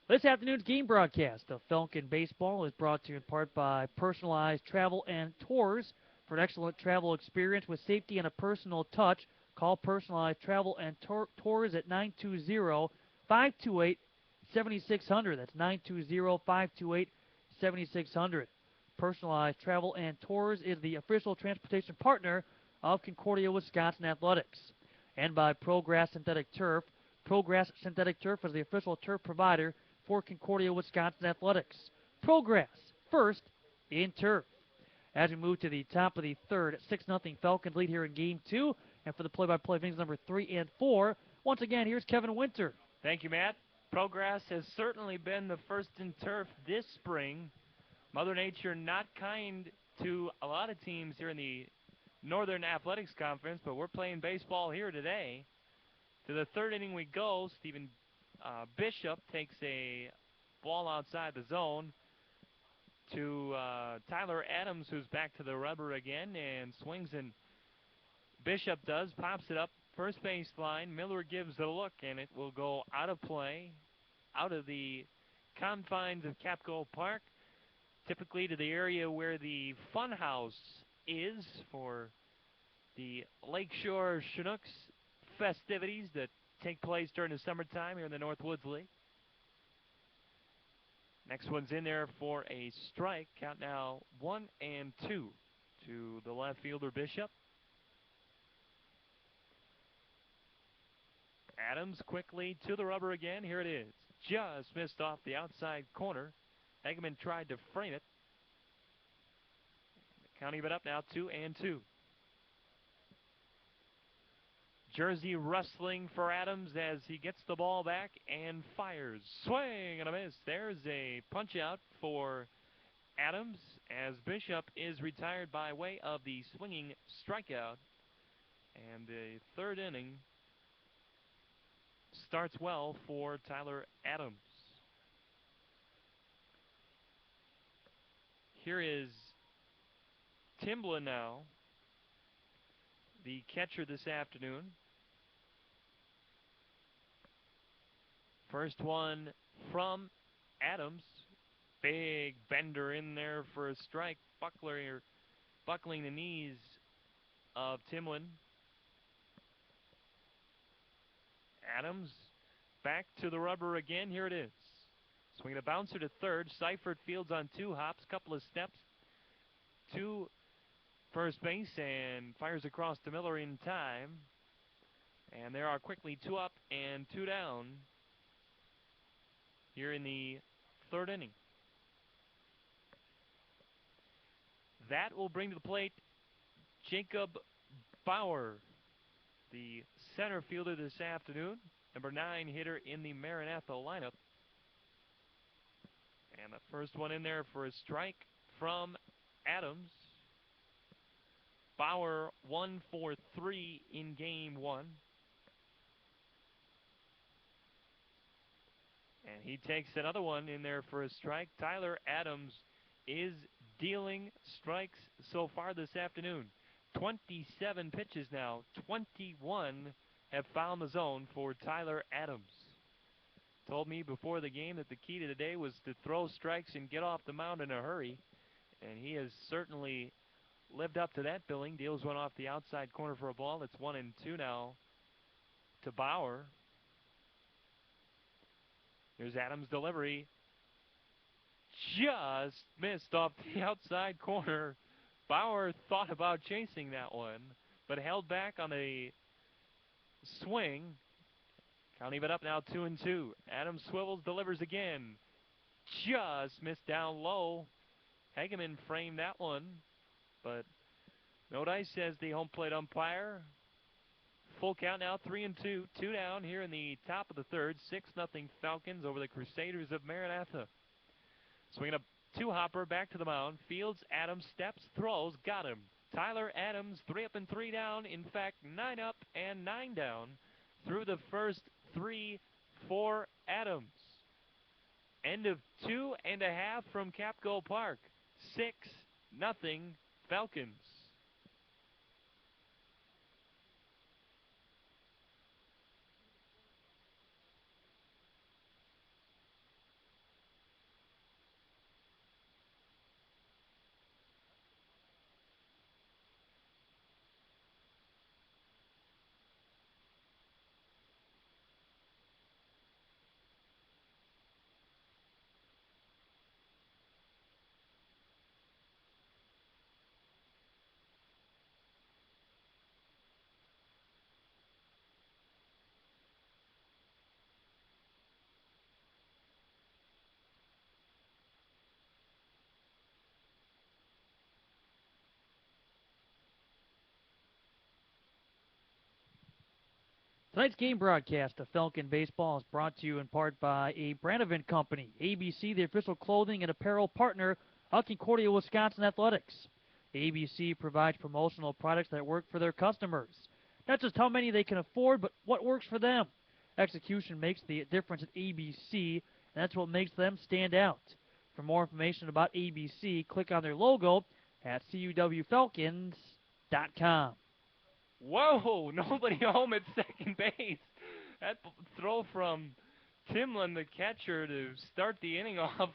This afternoon's game broadcast of Falcon Baseball is brought to you in part by Personalized Travel and Tours. For an excellent travel experience with safety and a personal touch, call Personalized Travel and Tours at 920-528-7600. That's 920-528-7600. Personalized Travel and Tours is the official transportation partner of Concordia, Wisconsin Athletics. And by ProGrass Synthetic Turf. ProGrass Synthetic Turf is the official turf provider for Concordia, Wisconsin Athletics. ProGrass, first in turf. As we move to the top of the third, 6-0 Falcons lead here in Game 2. And for the play-by-play things number 3 and 4, once again, here's Kevin Winter. Thank you, Matt. ProGrass has certainly been the first in turf this spring. Mother Nature not kind to a lot of teams here in the Northern Athletics Conference, but we're playing baseball here today. To the third inning we go. Stephen Bishop takes a ball outside the zone to Tyler Adams, who's back to the rubber again and swings, and Bishop pops it up first base line. Miller gives it a look, and it will go out of play, out of the confines of Capco Park, typically to the area where the fun house is for the Lakeshore Chinooks festivities that take place during the summertime here in the North Woods League. Next one's in there for a strike. Count now 1-2 to the left fielder Bishop. Adams quickly to the rubber again. Here it is. Just missed off the outside corner. Eggman tried to frame it. Counting it up now 2-2. Jersey rustling for Adams as he gets the ball back and fires. Swing and a miss. There's a punch out for Adams as Bishop is retired by way of the swinging strikeout. And the third inning starts well for Tyler Adams. Here is Timblin now, the catcher this afternoon First one from Adams. Big bender in there for a strike. Buckling the knees of Timlin. Adams back to the rubber again. Here it is. Swinging a bouncer to third. Seifert fields on 2 hops. Couple of steps to first base and fires across to Miller in time. And there are quickly 2 up and 2 down here in the 3rd inning. That will bring to the plate Jacob Bauer, the center fielder this afternoon, number 9 hitter in the Maranatha lineup. And the first one in there for a strike from Adams. Bauer 1 for 3 in game 1. And he takes another one in there for a strike. Tyler Adams is dealing strikes so far this afternoon. 27 pitches now. 21 have found the zone for Tyler Adams. Told me before the game that the key to the day was to throw strikes and get off the mound in a hurry. And he has certainly lived up to that billing. Deals one off the outside corner for a ball. It's 1-2 now to Bauer. Here's Adams' delivery. Just missed off the outside corner. Bauer thought about chasing that one, but held back on the swing. Count even up now, 2-2. Adams swivels, delivers again. Just missed down low. Hageman framed that one, but no dice, says the home plate umpire. Full count now, 3-2. 2 down here in the top of the 3rd. 6-0 Falcons over the Crusaders of Maranatha. Swinging a 2-hopper back to the mound. Fields, Adams, steps, throws, got him. Tyler Adams, 3 up and 3 down. In fact, 9 up and 9 down through the first 3 for Adams. End of 2.5 from Capco Park. 6-0 Falcons. Tonight's game broadcast of Falcon Baseball is brought to you in part by a Brandevin Company, ABC, the official clothing and apparel partner of Concordia, Wisconsin Athletics. ABC provides promotional products that work for their customers. Not just how many they can afford, but what works for them. Execution makes the difference at ABC, and that's what makes them stand out. For more information about ABC, click on their logo at cuwfalcons.com. Whoa, nobody home at second base. That throw from Timlin, the catcher, to start the inning off,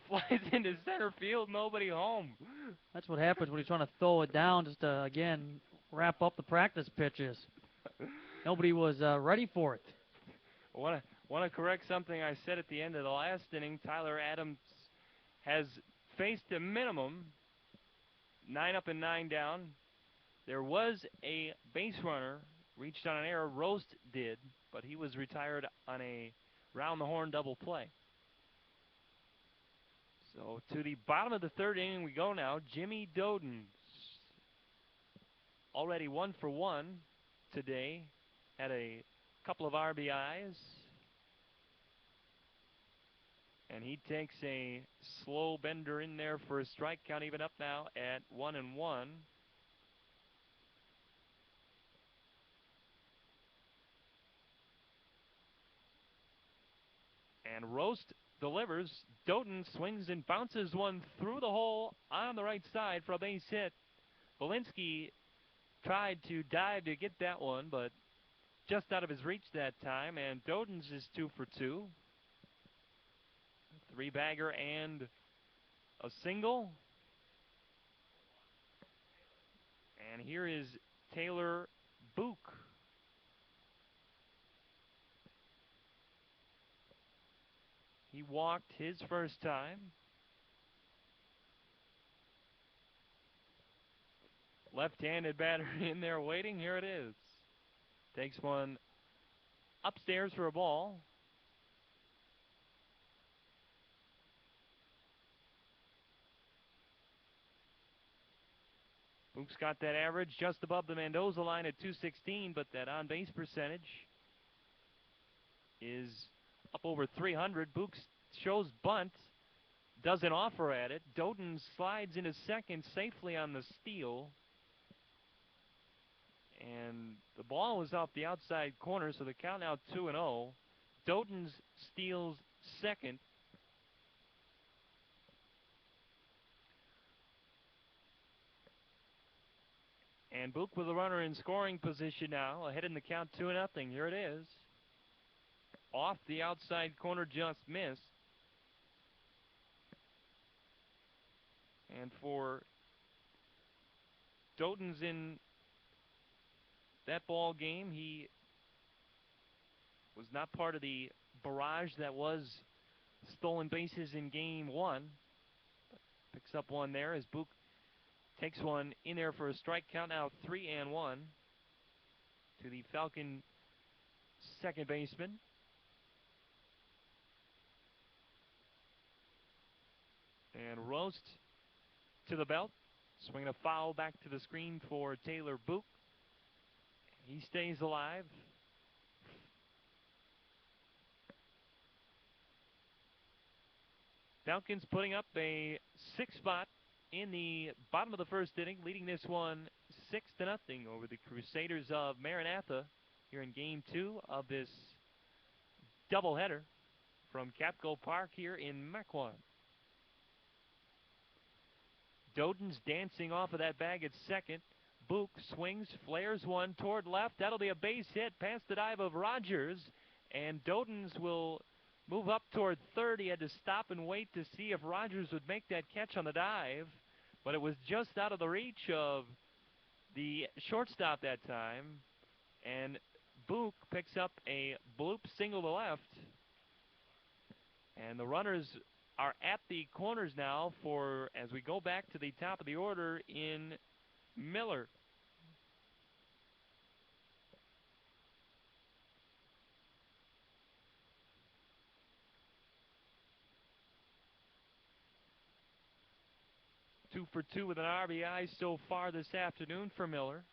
flies into center field, nobody home. That's what happens when he's trying to throw it down just to, again, wrap up the practice pitches. Nobody was ready for it. I want to correct something I said at the end of the last inning. Tyler Adams has faced a minimum 9 up and 9 down. There was a base runner, reached on an error. Roast did, but he was retired on a round-the-horn double play. So to the bottom of the 3rd inning we go now. Jimmy Doden, already 1 for 1 today. Had a couple of RBIs. And he takes a slow bender in there for a strike. Count even up now at 1-1. And Roast delivers. Doden swings and bounces one through the hole on the right side for a base hit. Belinsky tried to dive to get that one, but just out of his reach that time, and Dodens is 2 for 2. 3-bagger and a single. And here is Taylor Book. He walked his first time. Left-handed batter in there waiting. Here it is. Takes one upstairs for a ball. Book's got that average just above the Mendoza line at 216, but that on-base percentage is up over 300. Book shows bunt, doesn't offer at it. Doden slides into second safely on the steal. And the ball was off the outside corner, so the count now 2-0. Doden steals second. And Book with a runner in scoring position now, ahead in the count 2-0. Here it is. Off the outside corner, just missed. And for Doden's in that ball game, he was not part of the barrage that was stolen bases in game 1. Picks up one there as Book takes one in there for a strike. Count now 3-1 to the Falcon second baseman. And Roast to the belt. Swinging a foul back to the screen for Taylor Book. He stays alive. Falcons putting up a 6 spot in the bottom of the first inning, leading this one 6-0 over the Crusaders of Maranatha here in game 2 of this doubleheader from Capco Park here in Mequon. Doden's dancing off of that bag at second. Book swings, flares one toward left. That'll be a base hit past the dive of Rogers. And Doden's will move up toward third. He had to stop and wait to see if Rogers would make that catch on the dive. But it was just out of the reach of the shortstop that time. And Book picks up a bloop single to left. And the runners are at the corners now for, as we go back to the top of the order in Miller. Two for two with an RBI so far this afternoon for Miller.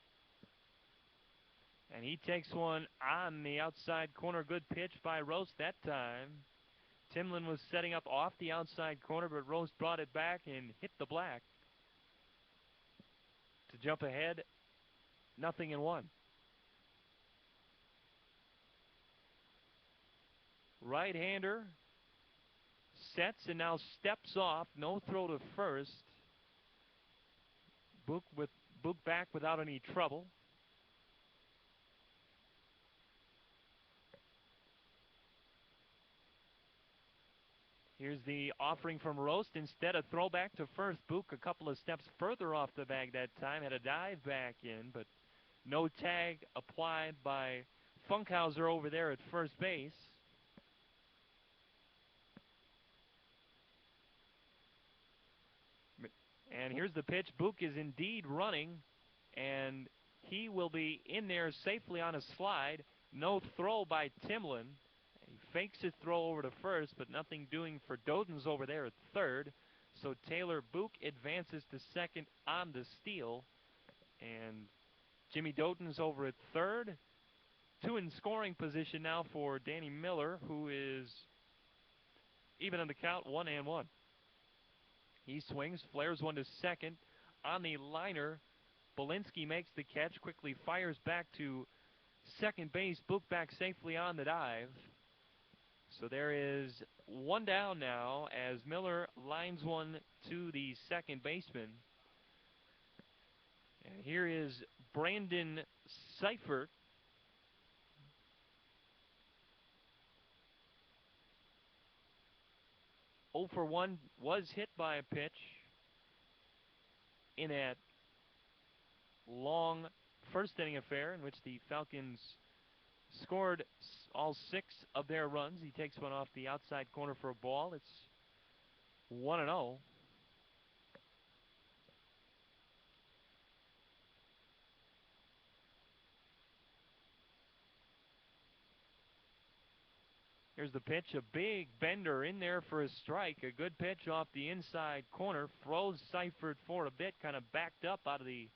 And he takes one on the outside corner. Good pitch by Roast that time. Timlin was setting up off the outside corner, but Roast brought it back and hit the black to jump ahead 0-1. Right-hander sets and now steps off. No throw to first. Book back without any trouble. Here's the offering from Roast. Instead, a throwback to first. Book a couple of steps further off the bag that time. Had a dive back in, but no tag applied by Funkhauser over there at first base. And here's the pitch. Book is indeed running, and he will be in there safely on a slide. No throw by Timlin. He fakes his throw over to first, but nothing doing for Doden's over there at third. So Taylor Book advances to second on the steal. And Jimmy Doden's over at third. Two in scoring position now for Danny Miller, who is even on the count, 1-1. He swings, flares one to second. On the liner, Belinsky makes the catch, quickly fires back to second base. Book back safely on the dive. So there is one down now as Miller lines one to the second baseman. And here is Brandon Seifert. 0 for 1 was hit by a pitch in that long first inning affair in which the Falcons scored all 6 of their runs. He takes one off the outside corner for a ball. It's 1-0. Here's the pitch, a big bender in there for a strike. A good pitch off the inside corner. Throws Seifert for a bit, kind of backed up out of the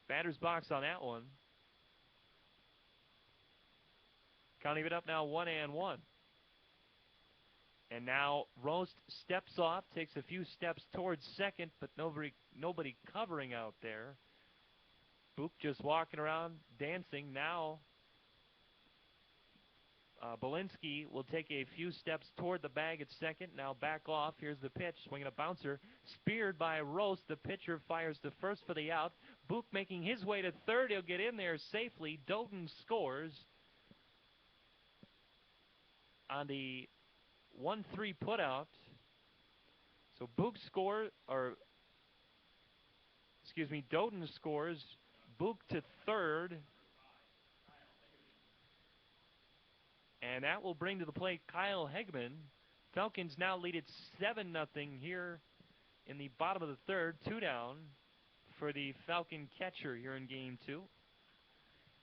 batter's box on that one. Counting it up now 1-1. And now Roast steps off, takes a few steps towards second, but nobody covering out there. Book just walking around, dancing. Now Belinsky will take a few steps toward the bag at second. Now back off. Here's the pitch. Swinging a bouncer. Speared by Roast. The pitcher fires to first for the out. Book making his way to third. He'll get in there safely. Doden scores on the 1-3 putout. So Doden scores. Book to third. And that will bring to the plate Kyle Hegman. Falcons now lead it 7-0 here in the bottom of the third. 2 down for the Falcon catcher here in game 2.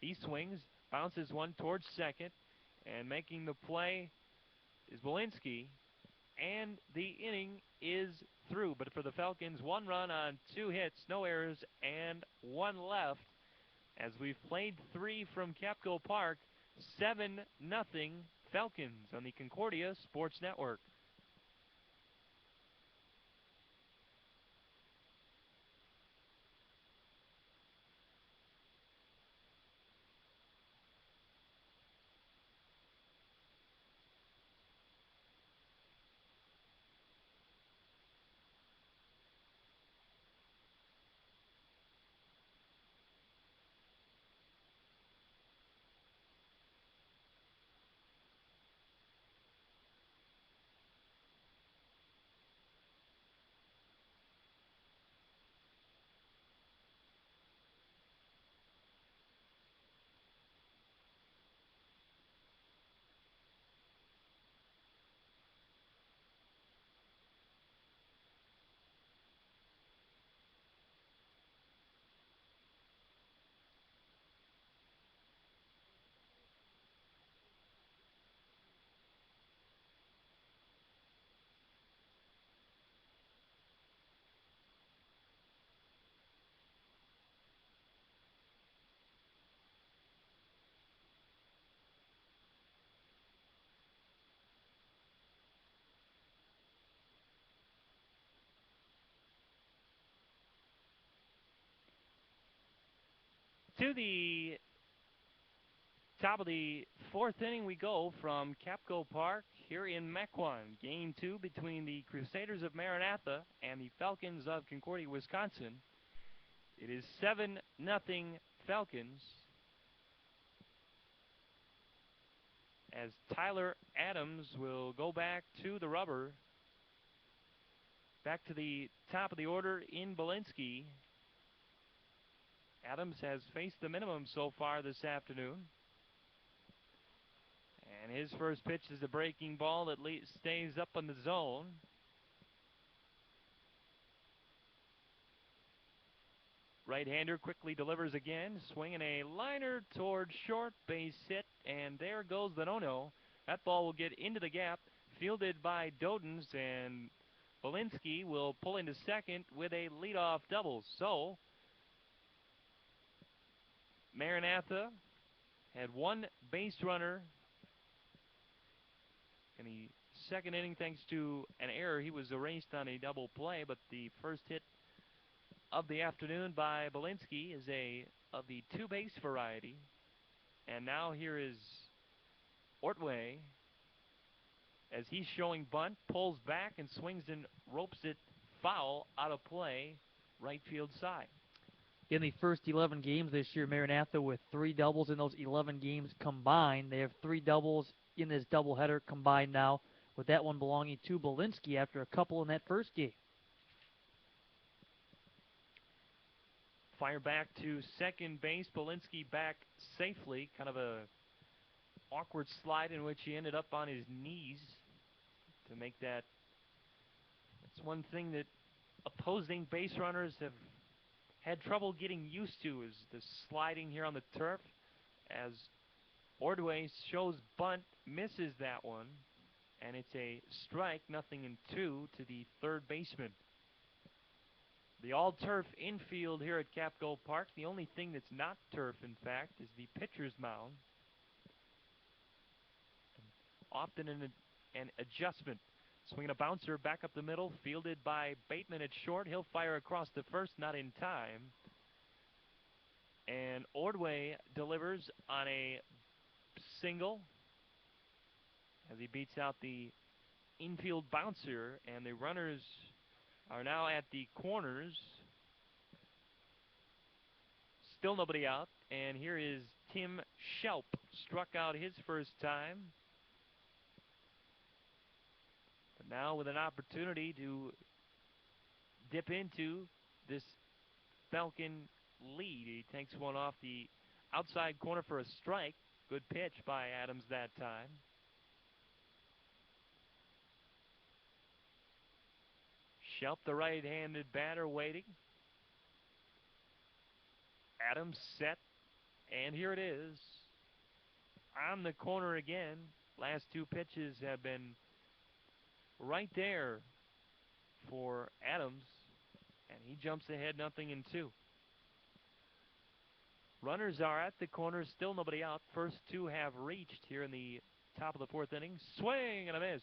He swings, bounces one towards second, and making the play is Belinsky. And the inning is through. But for the Falcons, 1 run on 2 hits, no errors, and 1 left. As we've played 3 from Capco Park, 7-0 Falcons on the Concordia Sports Network. To the top of the 4th inning we go from Capco Park here in Mequon. Game 2 between the Crusaders of Maranatha and the Falcons of Concordia, Wisconsin. It is 7-0 Falcons as Tyler Adams will go back to the rubber. Back to the top of the order in Belinsky. Adams has faced the minimum so far this afternoon. And his first pitch is a breaking ball that stays up in the zone. Right-hander quickly delivers again, swinging a liner toward short, base hit, and there goes the no-no. That ball will get into the gap, fielded by Dodens, and Belinsky will pull into second with a leadoff double. So Maranatha had 1 base runner in the second inning thanks to an error. He was erased on a double play, but the first hit of the afternoon by Belinsky is of the 2-base variety. And now here is Ortway as he's showing bunt, pulls back and swings and ropes it foul out of play, right field side. In the first 11 games this year, Maranatha with 3 doubles in those 11 games combined. They have 3 doubles in this doubleheader combined now with that one belonging to Belinsky after a couple in that first game. Fire back to second base. Belinsky back safely. Kind of a awkward slide in which he ended up on his knees to make that. That's one thing that opposing base runners have had trouble getting used to, is the sliding here on the turf, as Ordway shows bunt, misses that one, and it's a strike, 0-2 to the third baseman. The all-turf infield here at Capco Park. The only thing that's not turf, in fact, is the pitcher's mound. Often an adjustment. Swinging a bouncer back up the middle, fielded by Bateman at short. He'll fire across the first, not in time. And Ordway delivers on a single as he beats out the infield bouncer, and the runners are now at the corners. Still nobody out, and here is Tim Schelp, struck out his first time. But now with an opportunity to dip into this Falcon lead. He takes one off the outside corner for a strike. Good pitch by Adams that time. Schelp, the right-handed batter, waiting. Adams set, and here it is. On the corner again. Last two pitches have been right there for Adams, and he jumps ahead 0-2. Runners are at the corner, still nobody out. First two have reached here in the top of the fourth inning. Swing and a miss.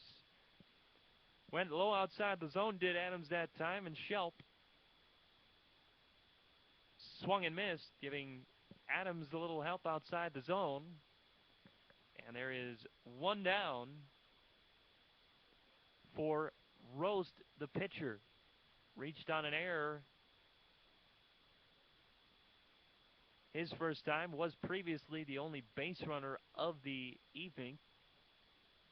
Went low outside the zone, did Adams that time, and Schelp swung and missed, giving Adams a little help outside the zone. And there is one down for Roast, the pitcher. Reached on an error. His first time, was previously the only base runner of the evening.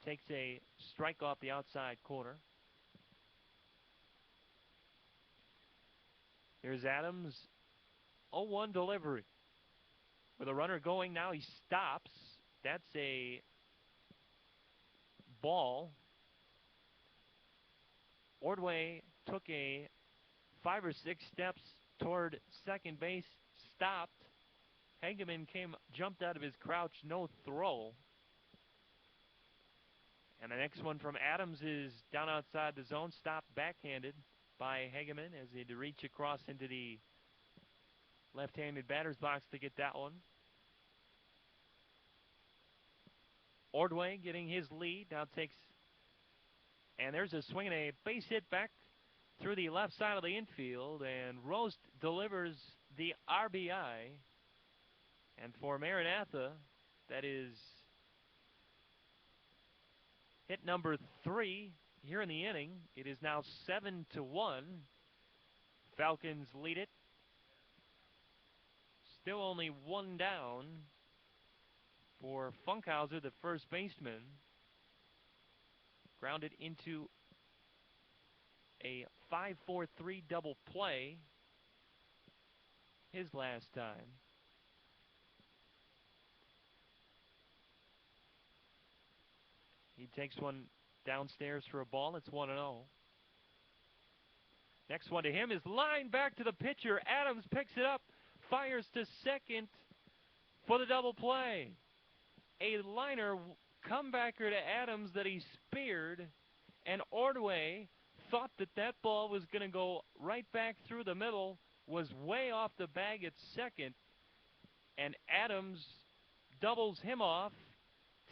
Takes a strike off the outside corner. Here's Adams, 0-1 delivery. With a runner going now, he stops. That's a ball. Ordway took a 5 or 6 steps toward second base, stopped. Hageman jumped out of his crouch, no throw. And the next one from Adams is down outside the zone, stopped backhanded by Hageman as he had to reach across into the left-handed batter's box to get that one. Ordway getting his lead, now takes, and there's a swing and a base hit back through the left side of the infield, and Roast delivers the RBI. And for Maranatha, that is hit number 3 here in the inning. It is now 7-1. Falcons lead it. Still only one down for Funkhauser, the first baseman. Grounded into a 5-4-3 double play his last time. He takes one downstairs for a ball. It's 1-0. Next one to him is lined back to the pitcher. Adams picks it up, fires to second for the double play. A liner comebacker to Adams that he speared, and Ordway thought that ball was going to go right back through the middle, was way off the bag at second, and Adams doubles him off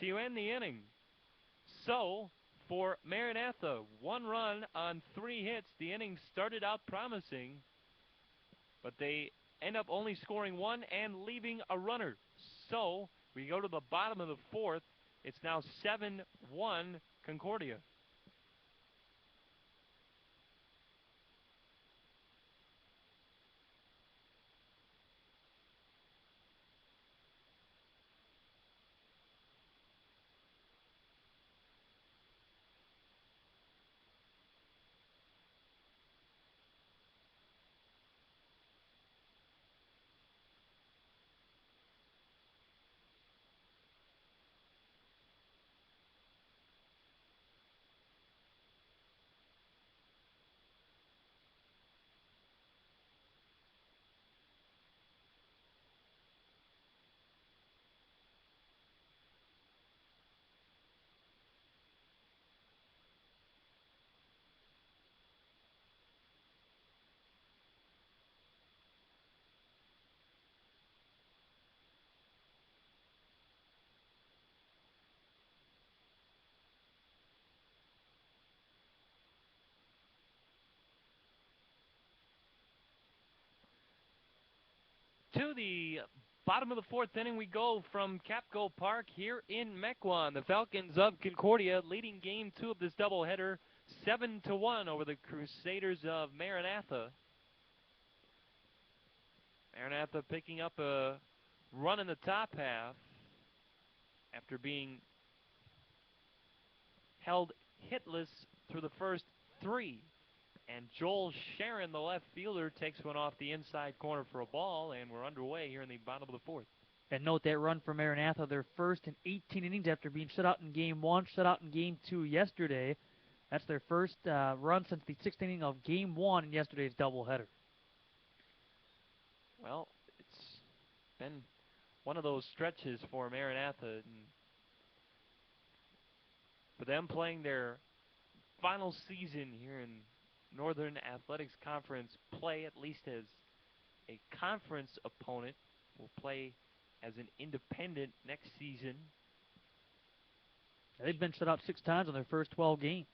to end the inning. So, for Maranatha, 1 run on 3 hits. The inning started out promising, but they end up only scoring 1 and leaving a runner. So, we go to the bottom of the 4th. It's now 7-1 Concordia. to the bottom of the fourth inning we go from Capco Park here in Mequon. The Falcons of Concordia leading game 2 of this doubleheader 7-1 over the Crusaders of Maranatha. Maranatha picking up a run in the top half after being held hitless through the first 3. And Joel Sharon, the left fielder, takes one off the inside corner for a ball, and we're underway here in the bottom of the fourth. And note that run for Maranatha, their first in 18 innings after being shut out in Game 1, shut out in Game 2 yesterday. That's their first run since the 6th inning of Game 1 in yesterday's doubleheader. Well, it's been one of those stretches for Maranatha. And for them playing their final season here in Northern Athletics Conference play, at least as a conference opponent, will play as an independent next season. They've been shut out 6 times in their first 12 games.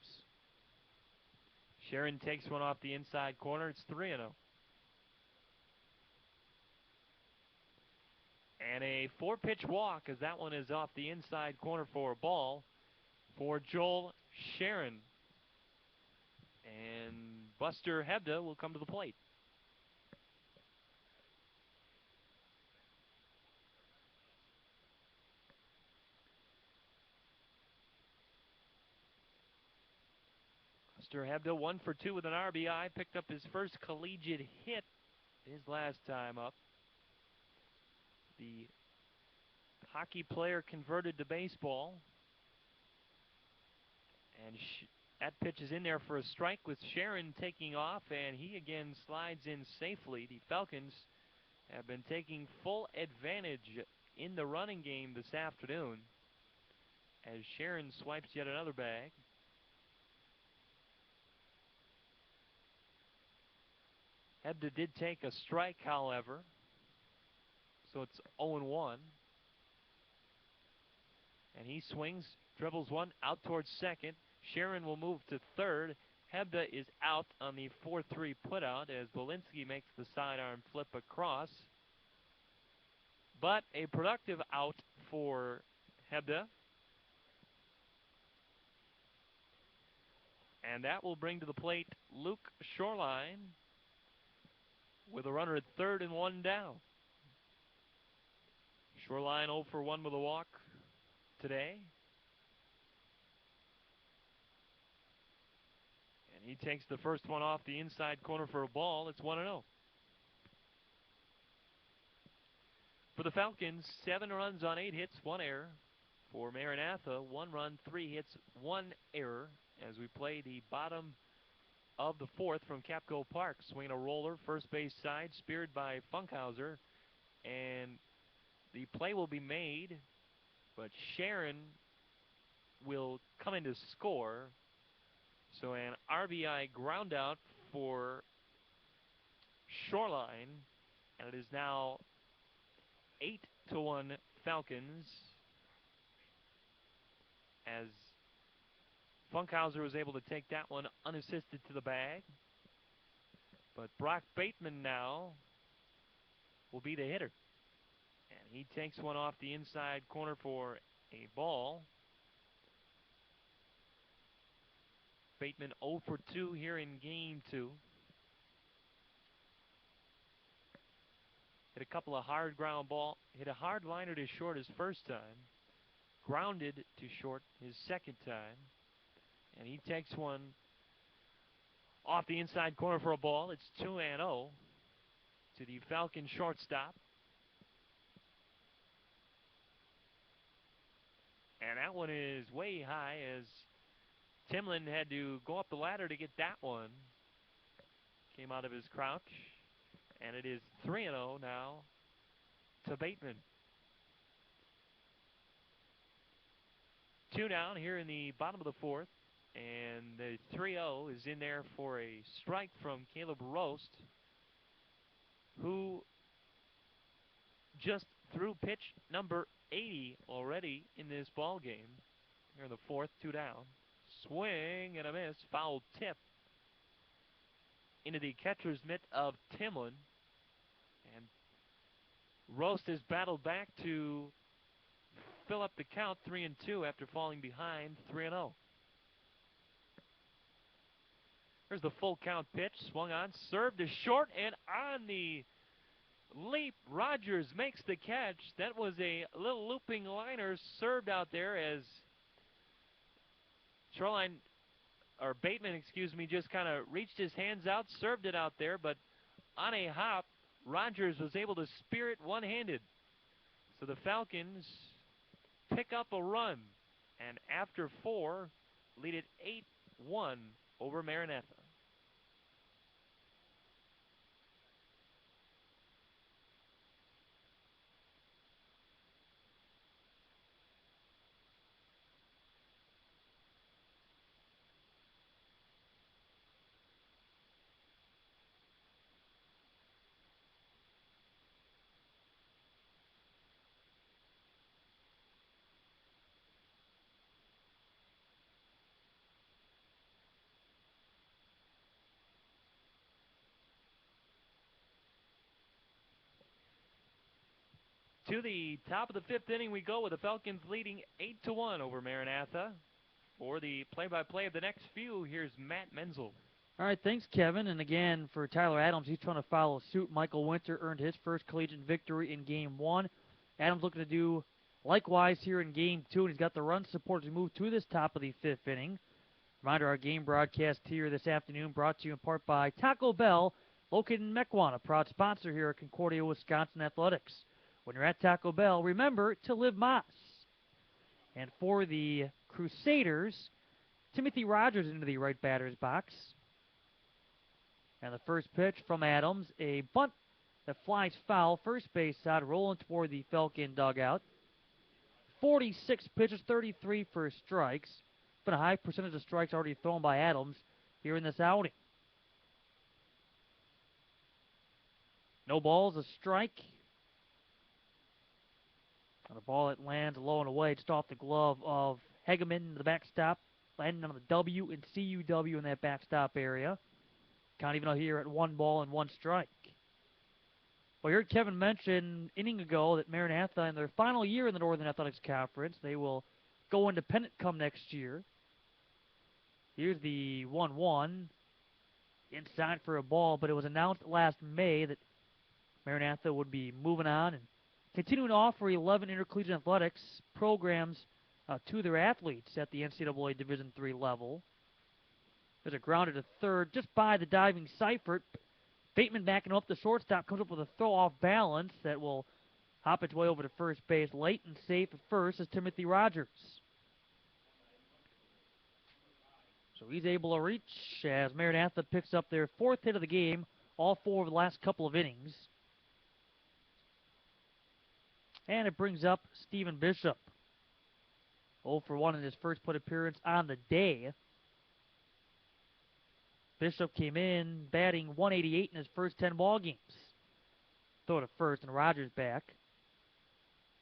Sharon takes one off the inside corner. It's 3-0. And a 4-pitch walk, as that one is off the inside corner for a ball for Joel Sharon. And Buster Hebda will come to the plate. Buster Hebda 1 for 2 with an RBI. Picked up his first collegiate hit his last time up. The hockey player converted to baseball. And that pitch is in there for a strike with Sharon taking off, and he again slides in safely. The Falcons have been taking full advantage in the running game this afternoon as Sharon swipes yet another bag. Hebda did take a strike, however, so it's 0-1. And he swings, dribbles one out towards second. Sharon will move to third. Hebda is out on the 4-3 putout as Bolinski makes the sidearm flip across. But a productive out for Hebda. And that will bring to the plate Luke Shoreline with a runner at third and 1 down. Shoreline 0 for 1 with a walk today. And he takes the first one off the inside corner for a ball. It's 1-0. For the Falcons, 7 runs on 8 hits, 1 error. For Maranatha, 1 run, 3 hits, 1 error as we play the bottom of the fourth from Capco Park. Swinging a roller, first base side, speared by Funkhauser. And the play will be made, but Sharon will come in to score. So an RBI ground out for Shoreline, and it is now 8-1 Falcons as Funkhauser was able to take that one unassisted to the bag. But Brock Bateman now will be the hitter. And he takes one off the inside corner for a ball. Bateman 0 for 2 here in game 2. Hit a couple of hard ground ball. Hit a hard liner to short his first time. Grounded to short his second time. And he takes one off the inside corner for a ball. It's 2-0 to the Falcon shortstop. And that one is way high as Timlin had to go up the ladder to get that one. Came out of his crouch. And it is 3-0 now to Bateman. 2 down here in the bottom of the fourth. And the 3-0 is in there for a strike from Caleb Roast, who just threw pitch number 80 already in this ball game. Here in the fourth, 2 down. Swing and a miss. Foul tip into the catcher's mitt of Timlin. And Roast has battled back to fill up the count 3-2 after falling behind 3-0. Here's the full count pitch, swung on, served to short, and on the leap, Rogers makes the catch. That was a little looping liner served out there as Bateman, just kind of reached his hands out, served it out there, but on a hop, Rogers was able to spear it one-handed. So the Falcons pick up a run, and after 4, lead it 8-1 over Maranatha. To the top of the 5th inning we go with the Falcons leading 8-1 over Maranatha. For the play-by-play of the next few, here's Matt Menzel. All right, thanks, Kevin. And again, for Tyler Adams, he's trying to follow suit. Michael Winter earned his first collegiate victory in Game 1. Adams looking to do likewise here in Game 2, and he's got the run support as we move to this top of the 5th inning. Reminder, our game broadcast here this afternoon brought to you in part by Taco Bell, located in Mequon, a proud sponsor here at Concordia, Wisconsin Athletics. When you're at Taco Bell, remember to live Moss. And for the Crusaders, Timothy Rogers into the right batter's box. And the first pitch from Adams, a bunt that flies foul, first base side, rolling toward the Falcon dugout. 46 pitches, 33 for strikes. Been a high percentage of strikes already thrown by Adams here in this outing. No balls, a strike. On a ball that lands low and away, just off the glove of Hegeman, the backstop, landing on the W and CUW in that backstop area. Count even out here at 1 ball and 1 strike. Well, you heard Kevin mention inning ago that Maranatha, in their final year in the Northern Athletics Conference, they will go independent come next year. Here's the 1-1. Inside for a ball, but it was announced last May that Maranatha would be moving on and continuing to offer 11 intercollegiate athletics programs to their athletes at the NCAA Division III level. There's a grounder to third just by the diving Seifert. Bateman backing up the shortstop, comes up with a throw off balance that will hop its way over to first base. Late and safe at first is Timothy Rogers. So he's able to reach as Maranatha picks up their 4th hit of the game, all 4 of the last couple of innings. And it brings up Stephen Bishop. 0 for 1 in his first plate appearance on the day. Bishop came in batting .188 in his first 10 ball games. Throw to first and Rogers back.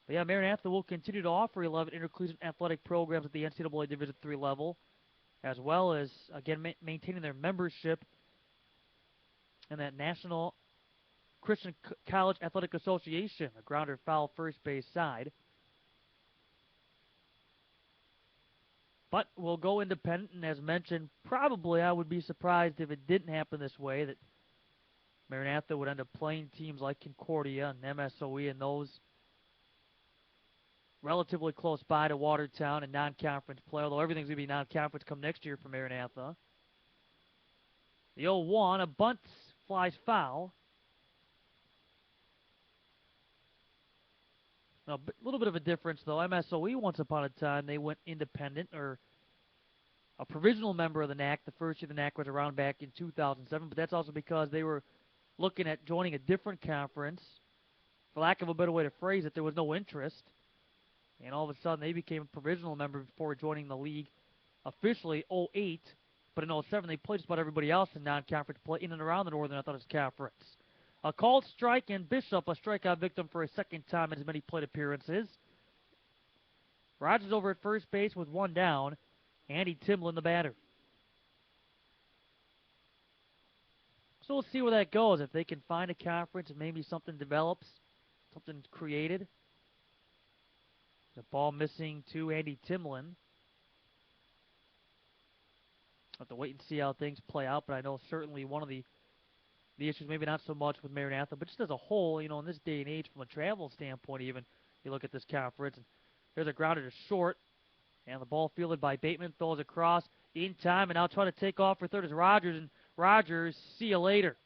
But yeah, Maranatha will continue to offer 11 intercollegiate athletic programs at the NCAA Division III level, as well as, again, maintaining their membership in that National Christian College Athletic Association, a grounder foul first base side. But we'll go independent, and as mentioned, probably I would be surprised if it didn't happen this way, that Maranatha would end up playing teams like Concordia and MSOE and those relatively close by to Watertown and non-conference play, although everything's going to be non-conference come next year for Maranatha. The 0-1, a bunt flies foul. Now, a little bit of a difference, though. MSOE, once upon a time, they went independent, or a provisional member of the NAC. The first year the NAC was around back in 2007, but that's also because they were looking at joining a different conference. For lack of a better way to phrase it, there was no interest. And all of a sudden, they became a provisional member before joining the league officially 08. But in 07, they played just about everybody else in non-conference play in and around the Northern Athletics Conference. A called strike, and Bishop, a strikeout victim for a second time in as many plate appearances. Rogers over at first base with 1 down. Andy Timlin, the batter. So we'll see where that goes. If they can find a conference and maybe something develops Something's created. The ball missing to Andy Timlin. Have to wait and see how things play out, but I know certainly one of the issues, maybe not so much with Maranatha, but just as a whole, in this day and age, from a travel standpoint even, you look at this conference, and there's a grounder to short, and the ball fielded by Bateman, throws across in time, and now trying to take off for third is Rogers, and Rogers, see you later.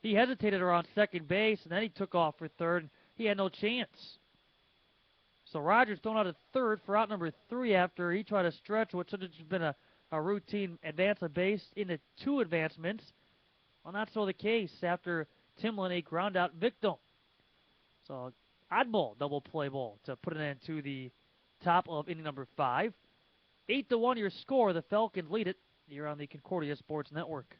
He hesitated around second base, and then he took off for third, and he had no chance. So Rogers thrown out at third for out number 3 after he tried to stretch what should have just been a routine advance of base into 2 advancements. Well, not so the case after Timlin, a ground out victim. So oddball double play ball to put an end to the top of inning number 5. 8-1 your score. The Falcons lead it here on the Concordia Sports Network.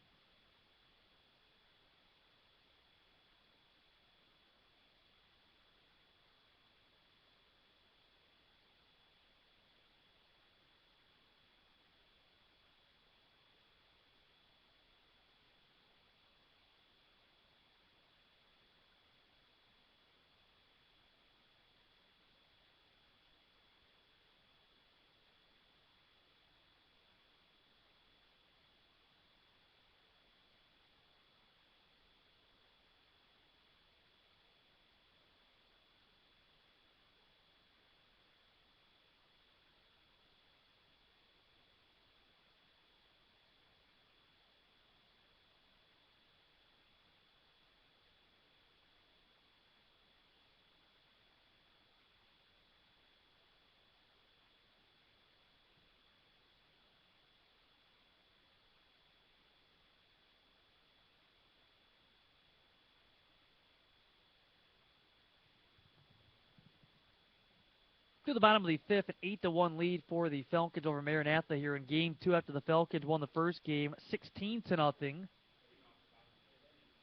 To the bottom of the 5th, an 8-1 lead for the Falcons over Maranatha here in Game 2 after the Falcons won the first game 16-0.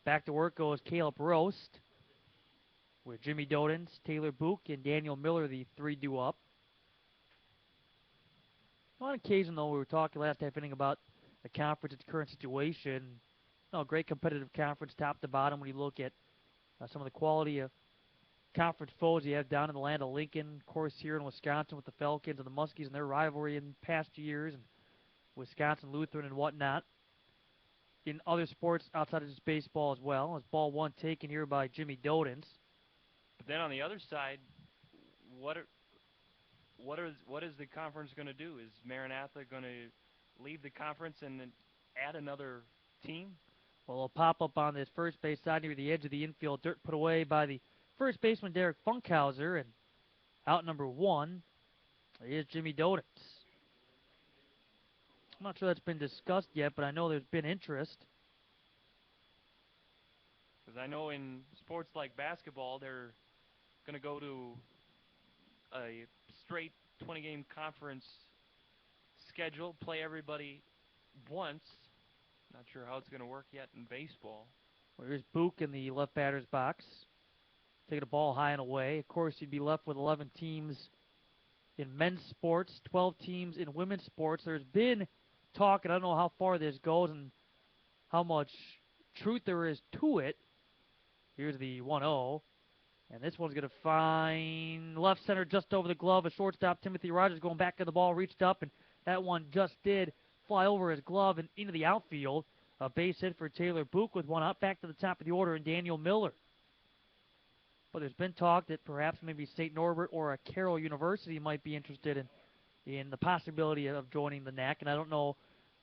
Back to work goes Caleb Roast with Jimmy Dodens, Taylor Book, and Daniel Miller, the 3 due up. On occasion, though, we were talking last half inning about the conference, its current situation. Great competitive conference top to bottom when you look at some of the quality of conference foes you have down in the land of Lincoln, of course, here in Wisconsin with the Falcons and the Muskies and their rivalry in past years, and Wisconsin Lutheran and whatnot. In other sports outside of just baseball as well, as ball 1 taken here by Jimmy Dodens. But then on the other side, what is the conference going to do? Is Maranatha going to leave the conference and then add another team? Well, it'll pop up on this first base side near the edge of the infield. Dirt put away by the first baseman Derek Funkhauser, and out number 1 is Jimmy Dodens. I'm not sure that's been discussed yet, but I know there's been interest. Because I know in sports like basketball, they're going to go to a straight 20-game conference schedule, play everybody once. Not sure how it's going to work yet in baseball. Well, here's Book in the left batter's box, taking the ball high and away. Of course, you'd be left with 11 teams in men's sports, 12 teams in women's sports. There's been talk, and I don't know how far this goes and how much truth there is to it. Here's the 1-0. And this one's going to find left center just over the glove. A shortstop, Timothy Rogers, going back to the ball, reached up, and that one just did fly over his glove and into the outfield. A base hit for Taylor Book with one out back to the top of the order, and Daniel Miller. But there's been talk that perhaps maybe St. Norbert or a Carroll University might be interested in the possibility of joining the NAC, and I don't know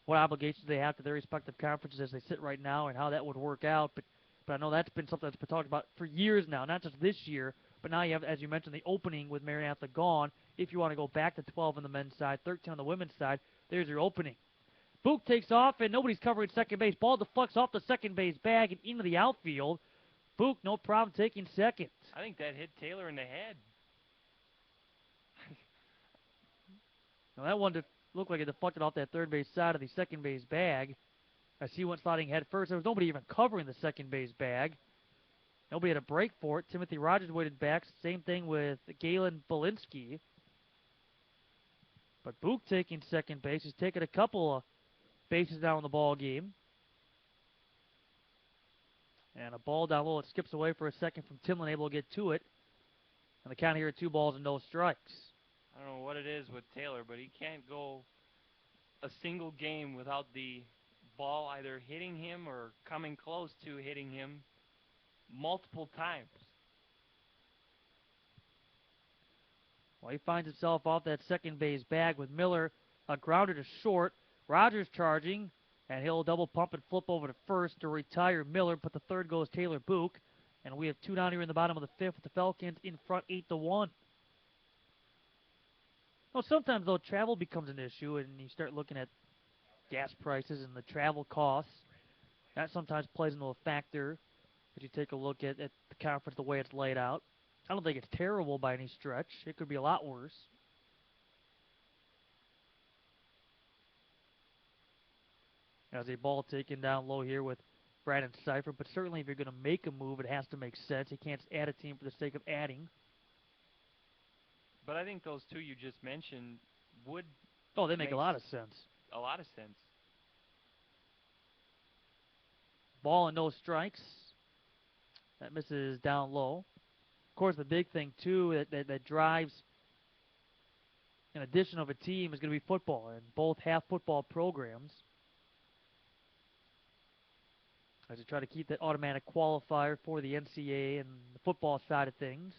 what obligations they have to their respective conferences as they sit right now and how that would work out, but I know that's been something that's been talked about for years now, not just this year, but now you have, as you mentioned, the opening with Maranatha gone. If you want to go back to 12 on the men's side, 13 on the women's side, there's your opening. Book takes off, and nobody's covering second base. Ball deflects off the second base bag and into the outfield. Book, no problem taking second. I think that hit Taylor in the head. Now that one looked like it deflected off that third base side of the second base bag as he went sliding head first. There was nobody even covering the second base bag. Nobody had a break for it. Timothy Rogers waited back. Same thing with Galen Belinsky. But Book taking second base. He's taken a couple of bases down in the ball game. And a ball down low. It skips away for a second from Timlin, able to get to it. And the count here at 2 balls and no strikes. I don't know what it is with Taylor, but he can't go a single game without the ball either hitting him or coming close to hitting him multiple times. Well, he finds himself off that second base bag with Miller grounded to short. Rogers charging, and he'll double pump and flip over to first to retire Miller, but the third goes Taylor Book. And we have 2 down here in the bottom of the 5th with the Falcons in front 8-1. Well, sometimes, though, travel becomes an issue, and you start looking at gas prices and the travel costs. That sometimes plays into a factor as you take a look at the conference, the way it's laid out. I don't think it's terrible by any stretch. It could be a lot worse. As a ball taken down low here with Brandon Seifert, but certainly if you're going to make a move, it has to make sense. You can't just add a team for the sake of adding. But I think those two you just mentioned would... Oh, they make a lot of sense. A lot of sense. Ball and no strikes. That misses down low. Of course, the big thing, too, that drives an addition of a team is going to be football, and both have football programs. As you try to keep that automatic qualifier for the NCAA and the football side of things.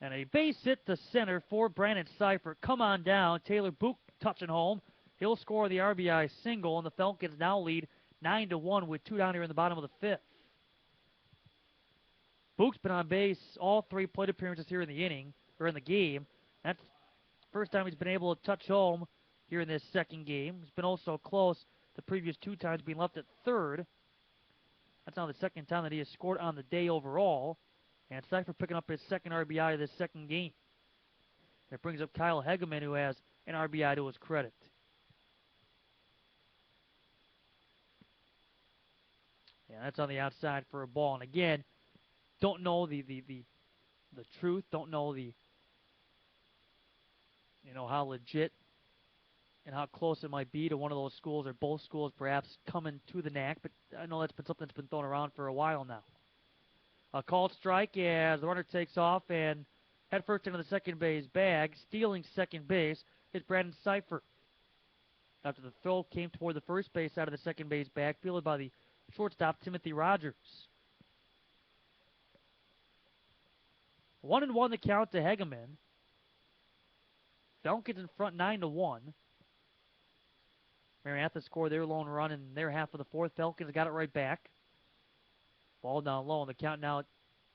And a base hit to center for Brandon Seifert. Come on down. Taylor Book touching home. He'll score the RBI single, and the Falcons now lead 9-1 with 2 down here in the bottom of the 5th. Book's been on base all 3 plate appearances here in the inning, or in the game. That's the first time he's been able to touch home here in this second game. He's been also close the previous 2 times, being left at third. That's now the second time that he has scored on the day overall. And Seifert picking up his second RBI of this second game. That brings up Kyle Hegeman, who has an RBI to his credit. Yeah, that's on the outside for a ball. And again, don't know the truth. Don't know how legit and how close it might be to one of those schools or both schools perhaps coming to the NAC. But I know that's been something that's been thrown around for a while now. A called strike as the runner takes off and head first into the second base bag. Stealing second base is Brandon Seifert. After the throw came toward the first base side of the second base bag, fielded by the shortstop Timothy Rogers. 1-1 the count to Hegeman. Falcons in front 9-1. Maranatha scored their lone run in their half of the 4th. Falcons got it right back. Ball down low, and the count now at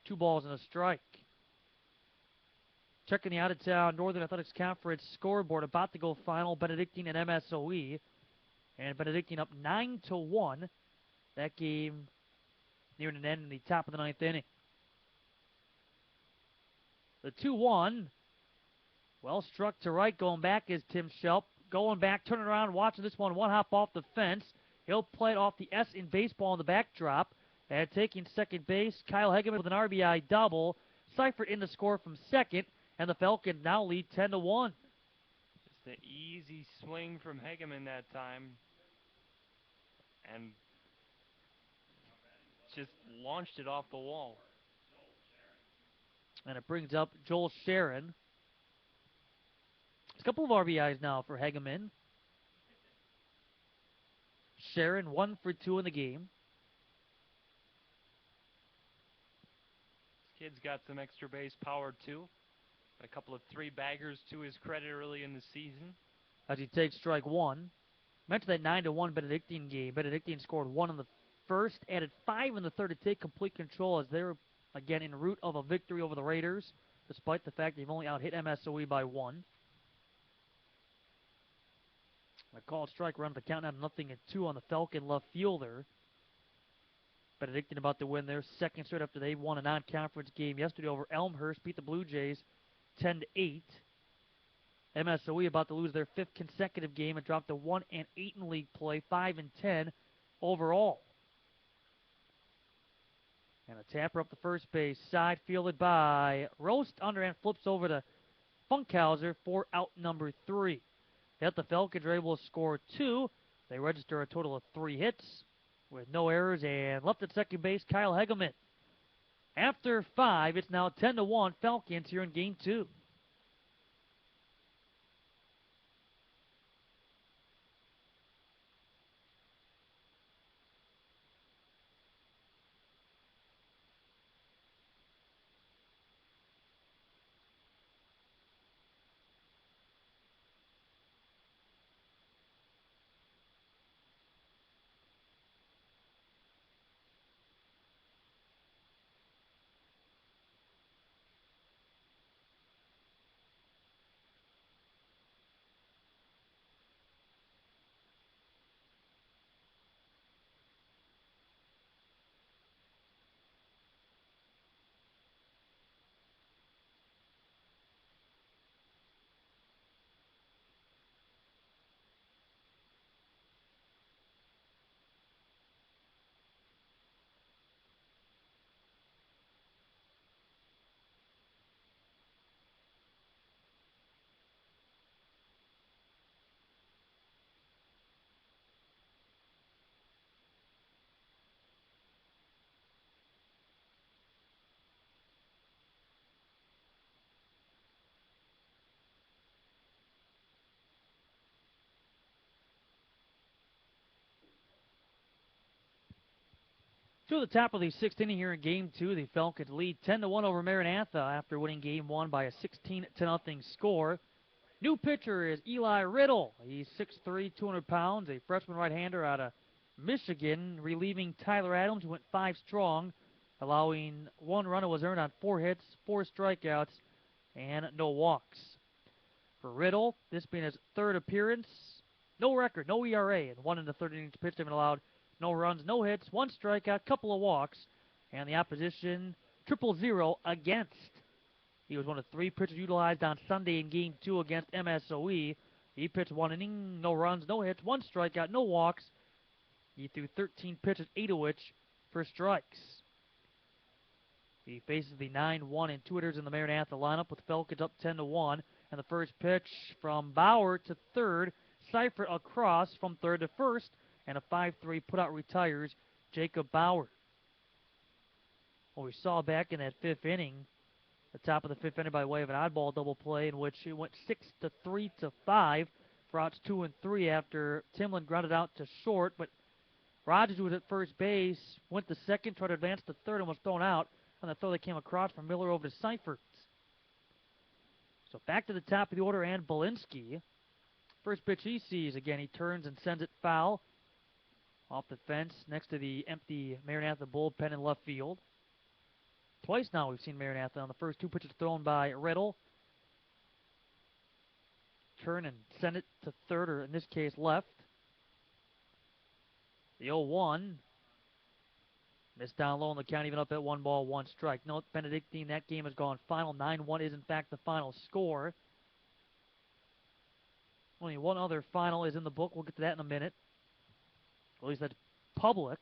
2 balls and a strike. Checking the out-of-town Northern Athletics Conference scoreboard, about to go final, Benedictine and MSOE. And Benedictine up 9-1. That game nearing an end in the top of the 9th inning. The 2-1, well struck to right, going back is Tim Shelp. Going back, turning around, watching this one hop off the fence. He'll play it off the S in baseball in the backdrop. And taking second base, Kyle Hegeman with an RBI double. Seifert in the score from second, and the Falcons now lead 10-1. Just an easy swing from Hegeman that time. And just launched it off the wall. And it brings up Joel Sharon. It's a couple of RBIs now for Hegeman. Sharon 1 for 2 in the game. This kid's got some extra base power too. A couple of 3-baggers to his credit early in the season. As he takes strike 1. Mentioned that 9-1 Benedictine game. Benedictine scored 1 in the first, added 5 in the third to take complete control as they're again en route of a victory over the Raiders, despite the fact they've only out-hit MSOE by 1. A called strike run the count out 0-2 on the Falcon left fielder. Benedictine about to win their second straight after they won a non-conference game yesterday over Elmhurst, beat the Blue Jays 10-8. MSOE about to lose their 5th consecutive game and drop to 1-8 in league play, 5-10 overall. And a tapper up the first base side, fielded by Roast. Underhand flips over to Funkhauser for out number 3. Yet the Falcons are able to score 2. They register a total of 3 hits with no errors. And left at second base, Kyle Hegeman. After 5, it's now 10-1 Falcons here in game 2. To the top of the 6th inning here in game 2, the Falcons lead 10-1 over Maranatha after winning game 1 by a 16-0 score. New pitcher is Eli Riddle. He's 6'3", 200 pounds, a freshman right-hander out of Michigan, relieving Tyler Adams, who went 5 strong, allowing 1 run that was earned on 4 hits, 4 strikeouts, and no walks. For Riddle, this being his 3rd appearance, no record, no ERA, and 1 in the 3rd innings pitched, having allowed no runs, no hits, 1 strikeout, couple of walks, and the opposition 0-0 against. He was one of 3 pitchers utilized on Sunday in Game 2 against MSOE. He pitched 1 inning, no runs, no hits, 1 strikeout, no walks. He threw 13 pitches, 8 of which for strikes. He faces the 9-1 and 2 hitters in the Maranatha lineup, with Falcons up 10-1. And the first pitch from Bauer to third, Seifert across from third to first, and a 5-3 putout retires Jacob Bauer. Well, we saw back in that 5th inning, the top of the 5th inning by way of an oddball double play in which it went 6-3-5 for outs 2 and 3 after Timlin grounded out to short, but Rogers, who was at first base, went to second, tried to advance to third, and was thrown out on the throw that came across from Miller over to Seifert. So back to the top of the order, and Belinsky. First pitch he sees, again, he turns and sends it foul off the fence next to the empty Maranatha bullpen in left field. Twice now we've seen Maranatha on the first 2 pitches thrown by Riddle. Turn and send it to third, or in this case left. The 0-1. Missed down low in the count, even up at 1 ball, 1 strike. No, Benedictine, that game has gone final. 9-1 is in fact the final score. Only one other final is in the book. We'll get to that in a minute. At least that's public.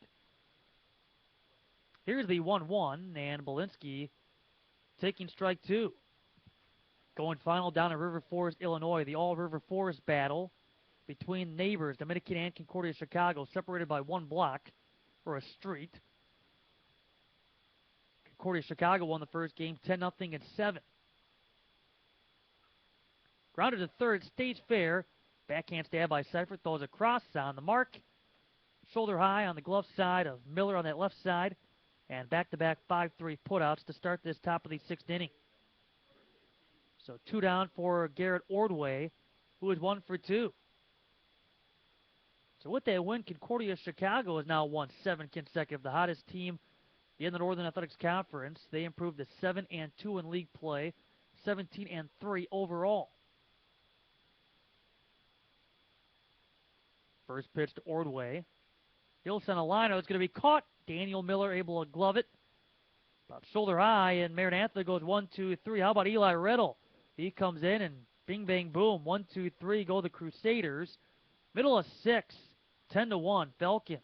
Here's the 1-1, and Belinsky taking strike 2. Going final down in River Forest, Illinois. The all-River Forest battle between neighbors, Dominican and Concordia, Chicago, separated by 1 block, or a street. Concordia, Chicago won the first game 10-0 and 7. Grounded to third, stage fair. Backhand stab by Seifert, throws across on the mark. Shoulder high on the glove side of Miller on that left side. And back-to-back 5-3 putouts to start this top of the 6th inning. So 2 down for Garrett Ordway, who is 1 for 2. So with that win, Concordia Chicago has now won 7 consecutive, the hottest team in the Northern Athletics Conference. They improved to 7-2 in league play, 17-3 overall. First pitch to Ordway. He'll send a liner. It's going to be caught. Daniel Miller able to glove it. About shoulder high, and Maranatha goes 1-2-3. How about Eli Riddle? He comes in and bing, bang, boom. 1-2-3 go the Crusaders. Middle of 6, 10-1 Falcons.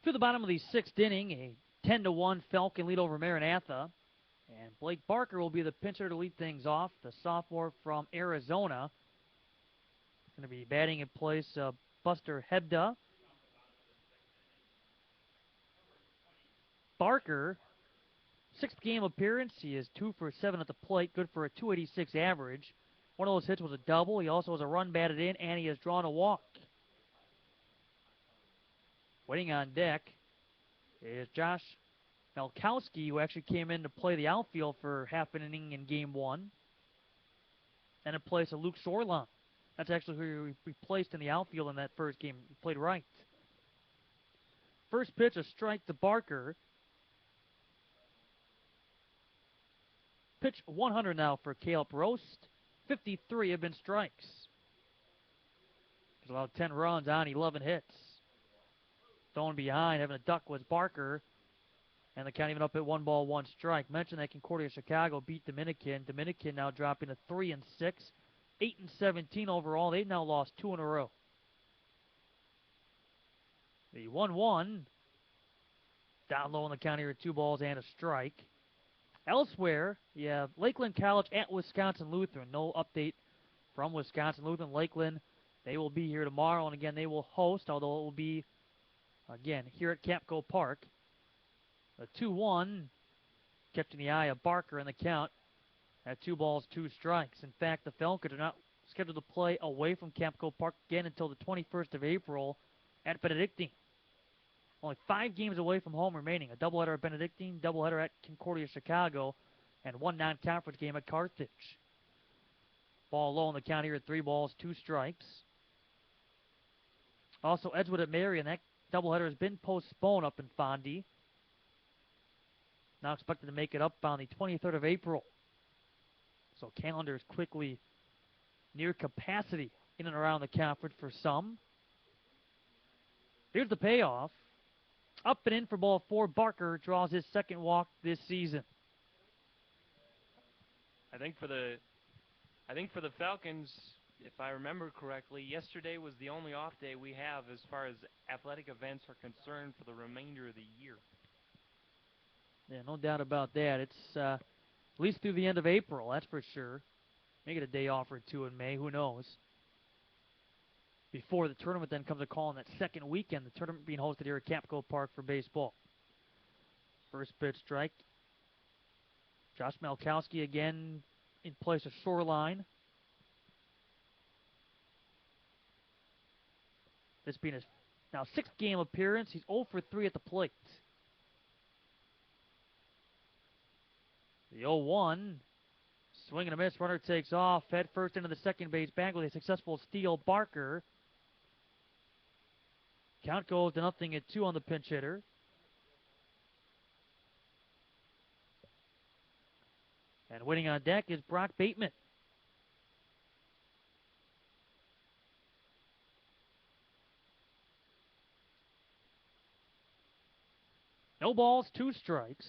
To the bottom of the sixth inning, a 10-1 Falcon lead over Maranatha. And Blake Barker will be the pitcher to lead things off, the sophomore from Arizona. Going to be batting in place of Buster Hebda. Barker, sixth game appearance. He is 2 for 7 at the plate, good for a .286 average. One of those hits was a double. He also has a run batted in, and he has drawn a walk. Waiting on deck is Josh Malkowski, who actually came in to play the outfield for half an inning in game one. And in place of Luke Sorlon. That's actually who he replaced in the outfield in that first game. He played right. First pitch, a strike to Barker. Pitch 100 now for Caleb Roast. 53 have been strikes. He's allowed 10 runs on 11 hits. Throwing behind, having a duck was Barker. And the count even up at 1 ball, 1 strike. Mentioned that Concordia Chicago beat Dominican. Dominican now dropping to 3-6. 8-17 overall. They've now lost 2 in a row. The 1-1. Down low in the count here at 2 balls and a strike. Elsewhere, you have Lakeland College at Wisconsin Lutheran. No update from Wisconsin Lutheran. Lakeland, they will be here tomorrow, and again, they will host, although it will be, again, here at Capco Park. A 2-1, catching the eye of Barker in the count at 2 balls, 2 strikes. In fact, the Falcons are not scheduled to play away from Capco Park again until the 21st of April at Benedictine. Only 5 games away from home remaining. A doubleheader at Benedictine, doubleheader at Concordia Chicago, and 1 non-conference game at Carthage. Ball low in the count here at 3 balls, 2 strikes. Also, Edgewood at Marion. That doubleheader has been postponed up in Fondy. Now expected to make it up on the 23rd of April. So calendar is quickly near capacity in and around the conference for some. Here's the payoff. Up and in for ball 4. Barker draws his second walk this season. I think for the Falcons, if I remember correctly, yesterday was the only off day we have as far as athletic events are concerned for the remainder of the year. Yeah, no doubt about that. It's at least through the end of April, that's for sure. May get a day off or 2 in May, who knows. Before the tournament then comes a call on that second weekend, the tournament being hosted here at Capco Park for baseball. First pitch strike. Josh Malkowski again in place of Shoreline. This being his now 6th game appearance. He's 0 for 3 at the plate. The 0-1. Swing and a miss. Runner takes off. Head first into the second base bag with a successful steal. Barker. Count goes to 0 at 2 on the pinch hitter. And waiting on deck is Brock Bateman. No balls, 2 strikes.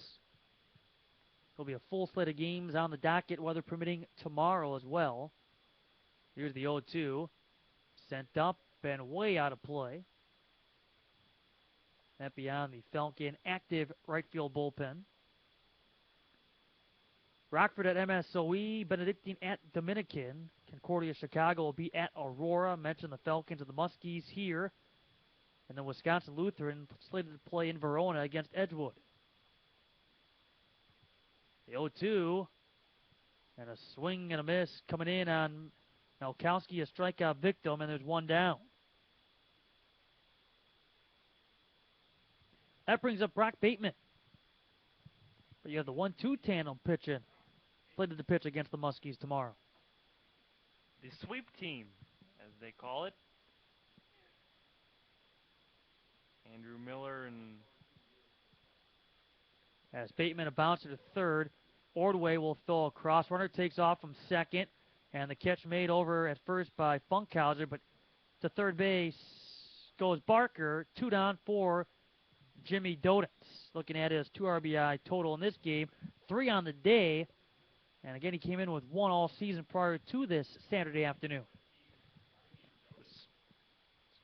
There'll be a full slate of games on the docket, weather permitting, tomorrow as well. Here's the 0-2. Sent up and way out of play. That beyond the Falcon active right field bullpen. Rockford at MSOE, Benedictine at Dominican. Concordia Chicago will be at Aurora. Mentioned the Falcons and the Muskies here. And then Wisconsin Lutheran slated to play in Verona against Edgewood. The 0-2. And a swing and a miss coming in on Malkowski, a strikeout victim, and there's 1 down. That brings up Brock Bateman. But you have the 1-2 tandem pitching. Slated to pitch against the Muskies tomorrow. The sweep team, as they call it. Andrew Miller and... As Bateman a bouncer to third, Ordway will throw a cross. Runner takes off from second, and the catch made over at first by Funkhauser, but to third base goes Barker. 2 down for Jimmy Dodens. Looking at his 2 RBI total in this game, 3 on the day, and again he came in with 1 all season prior to this Saturday afternoon. I was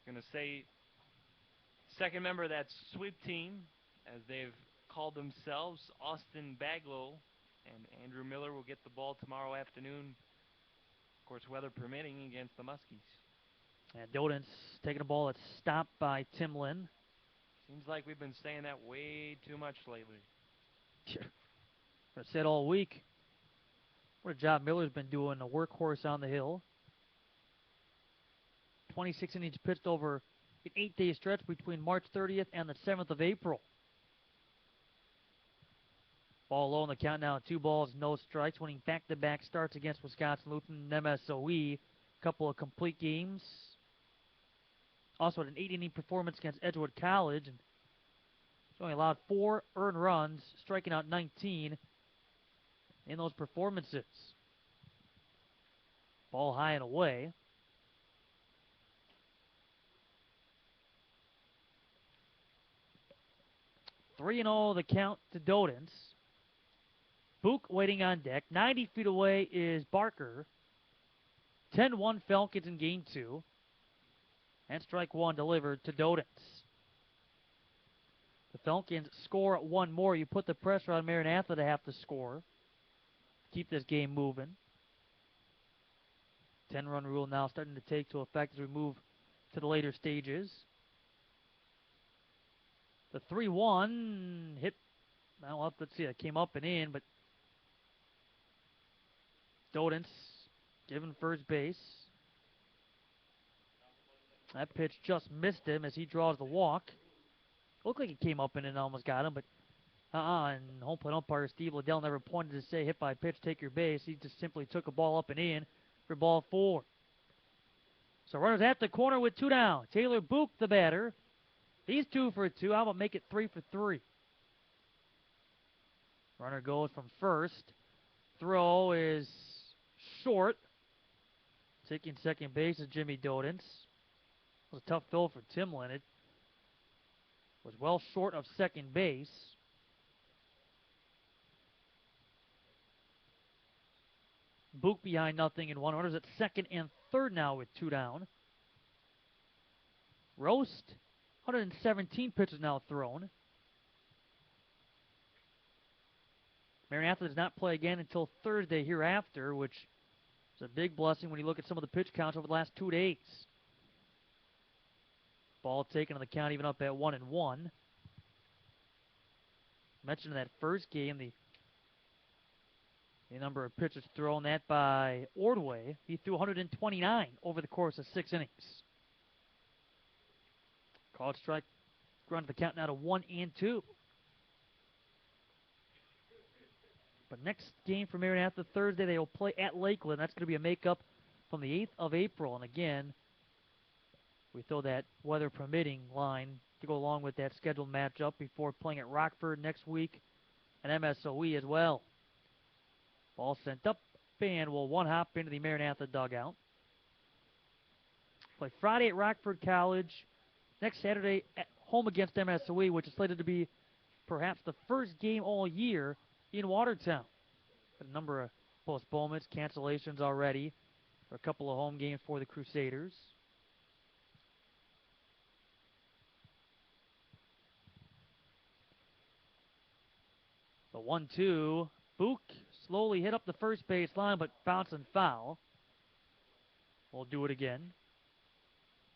going to say second member of that sweep team, as they've called themselves, Austin Baglow and Andrew Miller will get the ball tomorrow afternoon, of course, weather permitting, against the Muskies. And Dodens taking a ball that's stopped by Tim Lynn. Seems like we've been saying that way too much lately. I said all week. What a job Miller's been doing, a workhorse on the hill. 26 innings pitched over an 8-day stretch between March 30th and the 7th of April. Ball low on the count now, 2 balls, no strikes, winning back-to-back starts against Wisconsin Lutheran and MSOE. Couple of complete games. Also had an 8-inning performance against Edgewood College. And only allowed 4 earned runs, striking out 19 in those performances. Ball high and away. 3-0 the count to Dodens. Book waiting on deck. 90 feet away is Barker. 10-1 Falcons in game 2. And strike 1 delivered to Dodens. The Falcons score 1 more. You put the pressure on Maranatha to have to score. Keep this game moving. 10-run rule now starting to take to effect as we move to the later stages. The 3-1 hit. Well, let's see. It came up and in, but Dodens given first base. That pitch just missed him as he draws the walk. Looked like it came up and in and almost got him, but and home plate umpire Steve Liddell never pointed to say hit by pitch, take your base. He just simply took a ball up and in for ball 4. So runners at the corner with 2 down. Taylor Book, the batter. He's 2 for 2. How about make it 3 for 3? Runner goes from first. Throw is short. Taking second base is Jimmy Dodens. It was a tough throw for Timlin. It was well short of second base. Book behind nothing and 1. Runners at second and third now with 2 down. Roast, 117 pitches now thrown. Maranatha does not play again until Thursday hereafter, which is a big blessing when you look at some of the pitch counts over the last 2 days. Ball taken on the count, even up at 1-1. Mentioned in that first game, the number of pitches thrown, that by Ordway. He threw 129 over the course of 6 innings. Called strike, run to the count now to 1-2. But next game for Maranatha Thursday, they will play at Lakeland. That's going to be a makeup from the 8th of April. And again, we throw that weather permitting line to go along with that scheduled matchup before playing at Rockford next week and MSOE as well. Ball sent up and will one hop into the Maranatha dugout. Play Friday at Rockford College. Next Saturday at home against MSOE, which is slated to be perhaps the first game all year in Watertown. A number of postponements, cancellations already for a couple of home games for the Crusaders. The 1-2. Book slowly hit up the first base line, but bouncing foul. We'll do it again.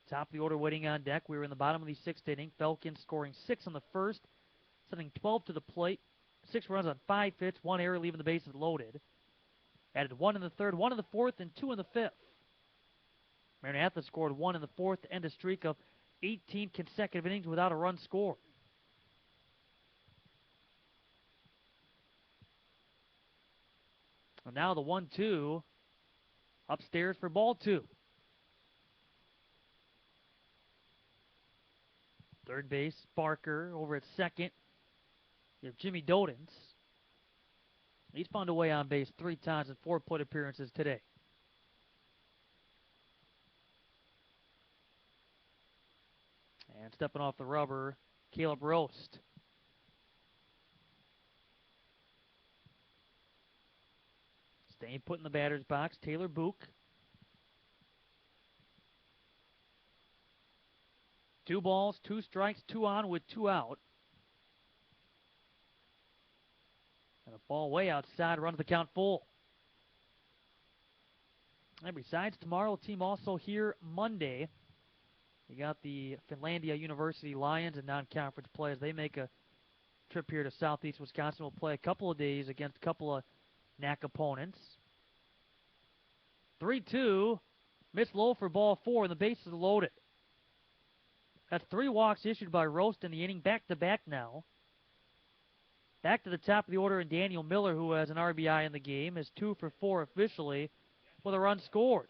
Top of the order waiting on deck. We were in the bottom of the 6th inning. Falcons scoring 6 in the first, sending 12 to the plate. 6 runs on 5 hits, 1 error, leaving the bases loaded. Added 1 in the 3rd, 1 in the 4th, and 2 in the 5th. Maranatha scored 1 in the 4th to end a streak of 18 consecutive innings without a run scored. And now the 1-2 upstairs for ball 2. Third base, Barker over at second. You have Jimmy Dodens. He's found a way on base 3 times in 4 plate appearances today. And stepping off the rubber, Caleb Roast. Staying put in the batter's box, Taylor Book. 2-0 the count. 2-0 2 balls, 2 strikes, 2 on with 2 out. And a ball way outside runs the count full. And besides tomorrow, team also here Monday. You got the Finlandia University Lions in non-conference play as they make a trip here to Southeast Wisconsin. Will play a couple of days against a couple of NAC opponents. 3-2. Missed low for ball 4, and the bases are loaded. That's 3 walks issued by Roast in the inning, back-to-back now. Back to the top of the order in Daniel Miller, who has an RBI in the game, is 2 for 4 officially with a run scored.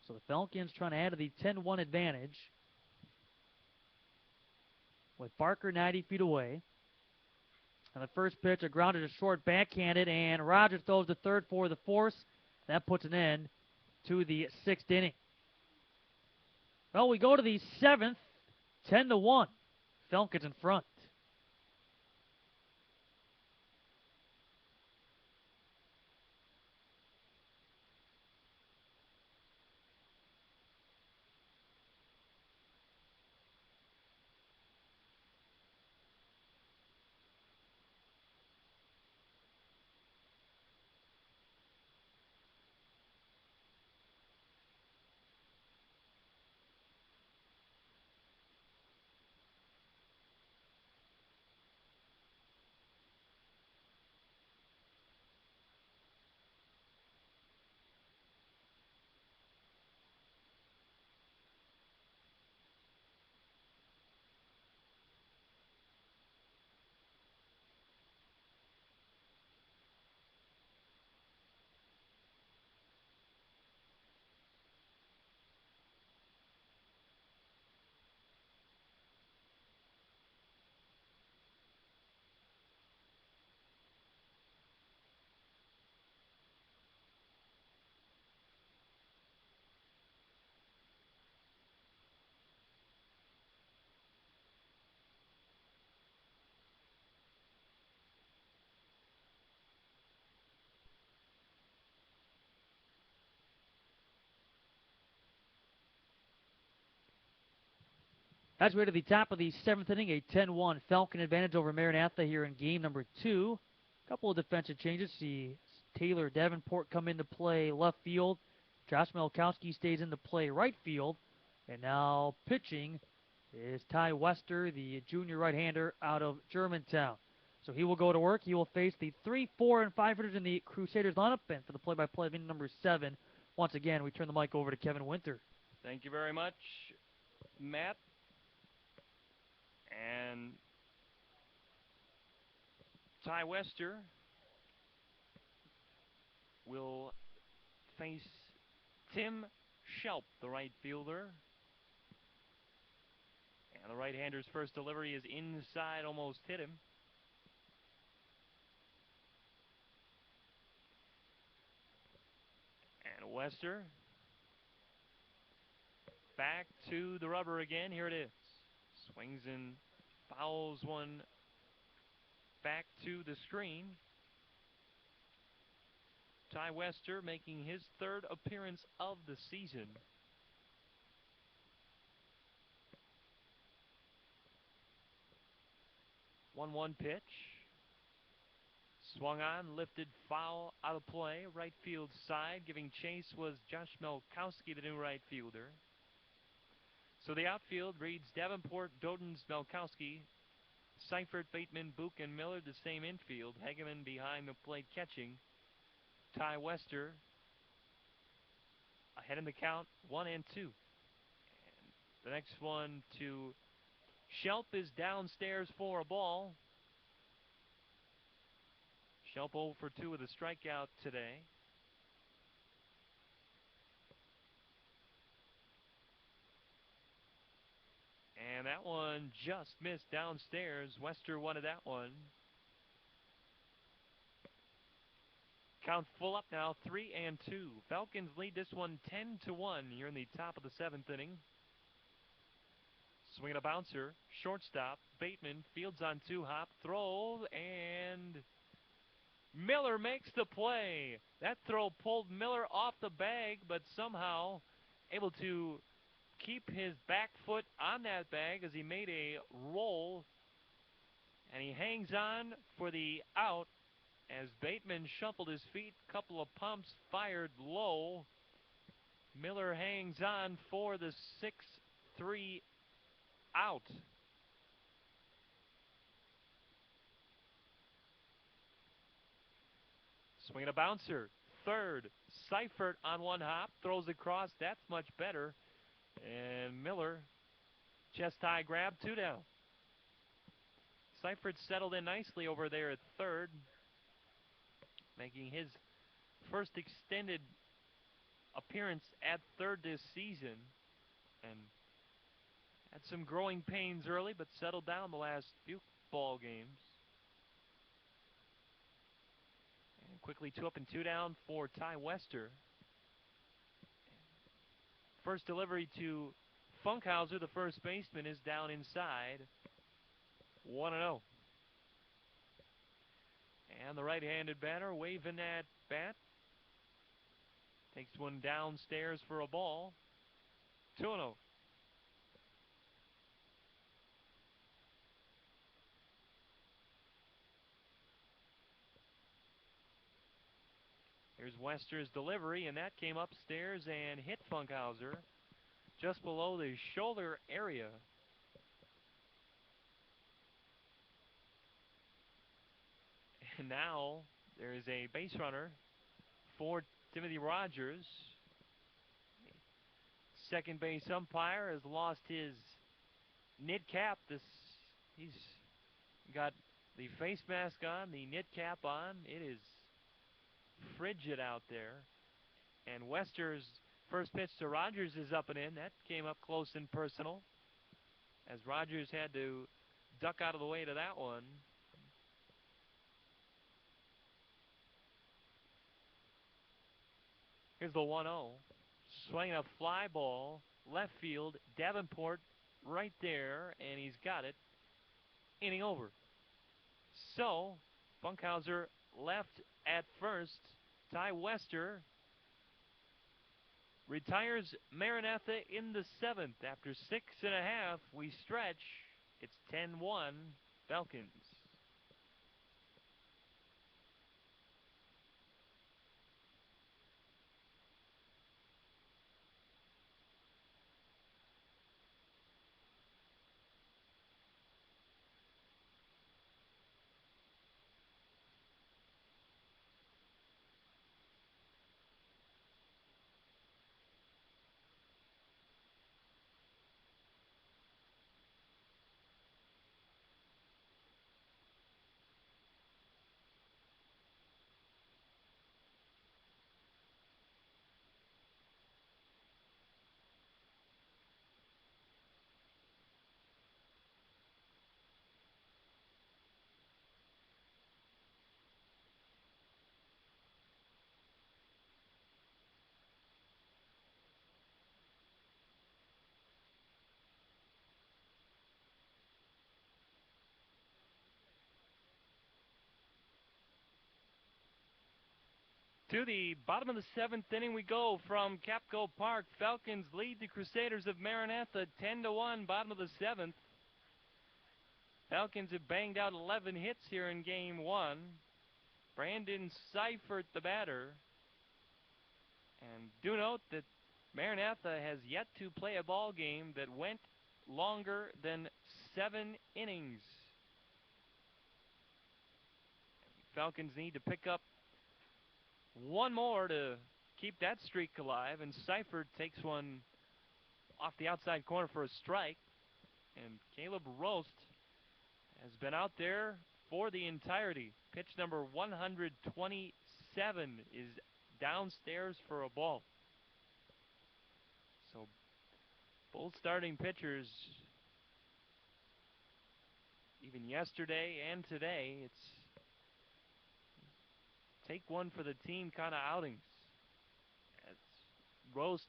So the Falcons trying to add to the 10-1 advantage with Barker 90 feet away. And the first pitch, a grounded to short, backhanded, and Rogers throws to third for the force. That puts an end to the 6th inning. Well, we go to the 7th, 10-1. Falcons in front. As we head to the top of the 7th inning, a 10-1 Falcon advantage over Maranatha here in game number 2. A couple of defensive changes. See Taylor Davenport come into play left field. Josh Melkowski stays into play right field. And now pitching is Ty Wester, the junior right-hander out of Germantown. So he will go to work. He will face the 3, 4, and 5 hitters in the Crusaders lineup. And for the play-by-play of inning number 7, once again, we turn the mic over to Kevin Winter. Thank you very much, Matt. And Ty Wester will face Tim Schelp, the right fielder. And the right-hander's first delivery is inside, almost hit him. And Wester back to the rubber again. Here it is. Swings and fouls one back to the screen. Ty Wester making his 3rd appearance of the season. 1-1 pitch. Swung on, lifted foul out of play. Right field side. Giving chase was Josh Melkowski, the new right fielder. So the outfield reads Davenport, Dodens, Melkowski, Seifert, Bateman, Book, and Miller. The same infield. Hageman behind the plate catching. Ty Wester ahead in the count, 1-2. And the next one to Schelp is downstairs for a ball. Schelp 0 for 2 with a strikeout today. And that one just missed downstairs. Wester wanted that one. Count full up now, 3-2. Falcons lead this one 10-1 here in the top of the 7th inning. Swing and a bouncer. Shortstop. Bateman fields on 2-hop. Throw, and Miller makes the play. That throw pulled Miller off the bag, but somehow able to keep his back foot on that bag as he made a roll. And he hangs on for the out as Bateman shuffled his feet. Couple of pumps, fired low. Miller hangs on for the 6-3 out. Swing and a bouncer. Third. Seifert on 1-hop. Throws across. That's much better. And Miller, chest high grab, 2 down. Seifert settled in nicely over there at third, making his first extended appearance at third this season. And had some growing pains early, but settled down the last few ball games. And quickly 2 up and 2 down for Ty Wester. First delivery to Funkhauser, the first baseman, is down inside. 1-0. And the right-handed batter waving that bat. Takes one downstairs for a ball. 2-0. Here's Wester's delivery, and that came upstairs and hit Funkhauser just below the shoulder area. And now there is a base runner for Timothy Rogers. Second base umpire has lost his knit cap. He's got the face mask on, the knit cap on. It is frigid out there. And Wester's first pitch to Rogers is up and in. That came up close and personal, as Rogers had to duck out of the way to that one. Here's the 1-0. Swinging a fly ball, left field, Davenport right there, and he's got it. Inning over. So, Funkhauser left at first. Ty Wester retires Maranatha in the 7th. After 6.5, we stretch. It's 10-1 Falcons. To the bottom of the 7th inning we go from Capco Park. Falcons lead the Crusaders of Maranatha 10-1, bottom of the 7th. Falcons have banged out 11 hits here in game 1. Brandon Seifert, the batter. And do note that Maranatha has yet to play a ball game that went longer than 7 innings. Falcons need to pick up one more to keep that streak alive, and Seifert takes one off the outside corner for a strike. And Caleb Roast has been out there for the entirety. Pitch number 127 is downstairs for a ball. So both starting pitchers, even yesterday and today, it's take one for the team kind of outings. As Roast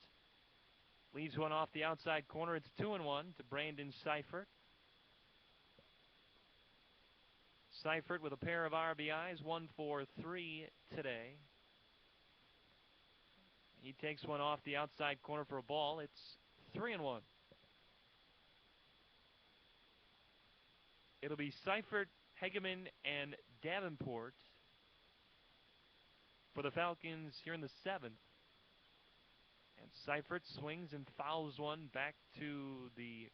Leaves one off the outside corner. It's 2-1 to Brandon Seifert. Seifert with a pair of RBIs, 1 for 3 today. He takes one off the outside corner for a ball. It's 3-1. It'll be Seifert, Hegeman, and Davenport for the Falcons here in the 7th. And Seifert swings and fouls one back to the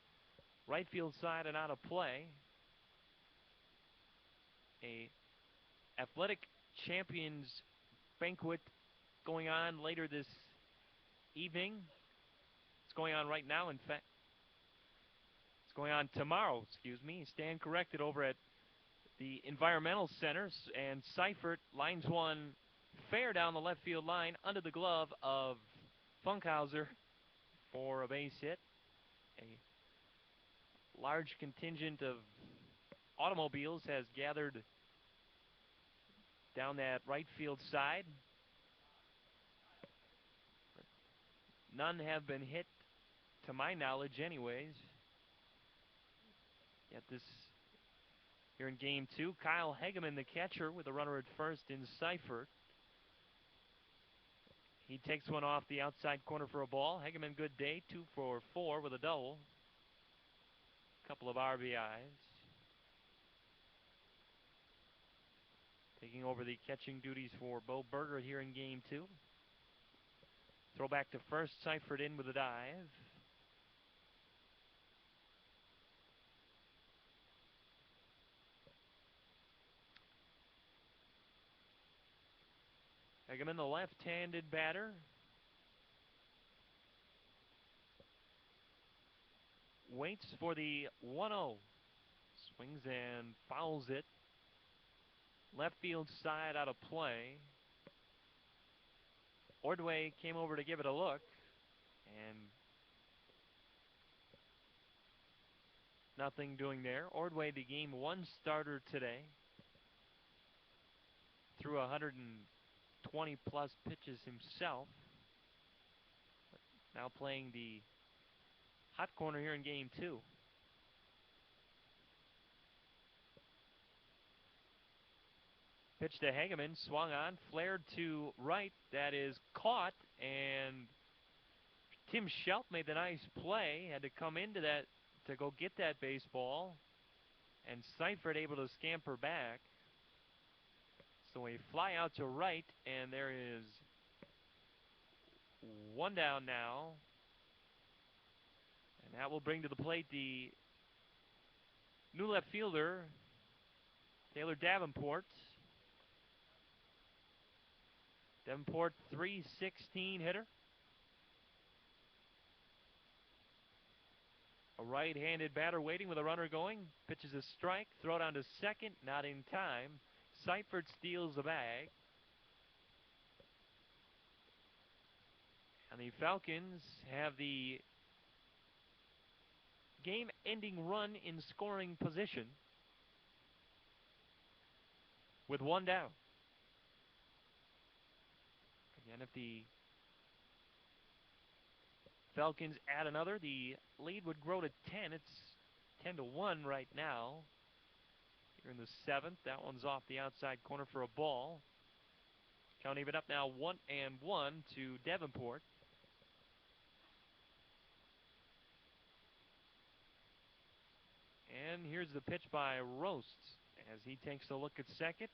right field side and out of play. A athletic champions banquet going on later this evening. It's going on right now, in fact. It's going on tomorrow, excuse me. Stand corrected over at the Environmental Center. And Seifert lines one fair down the left field line under the glove of Funkhauser for a base hit. A large contingent of automobiles has gathered down that right field side. But none have been hit, to my knowledge anyways. Yet this here in game 2, Kyle Hegeman, the catcher, with a runner at first in Seifert. He takes one off the outside corner for a ball. Hegeman, good day, 2 for 4 with a double. Couple of RBIs. Taking over the catching duties for Bo Berger here in game 2. Throw back to first, Seifert in with a dive. Hegeman, the left-handed batter. Waits for the 1-0. Swings and fouls it. Left field side out of play. Ordway came over to give it a look. And nothing doing there. Ordway, the game 1 starter today. Threw 120 plus pitches himself. Now playing the hot corner here in game 2. Pitch to Hegeman, swung on, flared to right. That is caught, and Tim Shelp made the nice play. Had to come into that to go get that baseball, and Seifert able to scamper back. So a fly out to right, and there is one down now. And that will bring to the plate the new left fielder, Taylor Davenport. Davenport, .316 hitter. A right-handed batter waiting with a runner going. Pitches a strike. Throw down to second. Not in time. Seifert steals the bag. And the Falcons have the game-ending run in scoring position with one down. Again, if the Falcons add another, the lead would grow to 10. It's 10-1 right now. Here in the 7th, that one's off the outside corner for a ball. Count even up now, 1-1 to Davenport. And here's the pitch by Roast as he takes a look at second.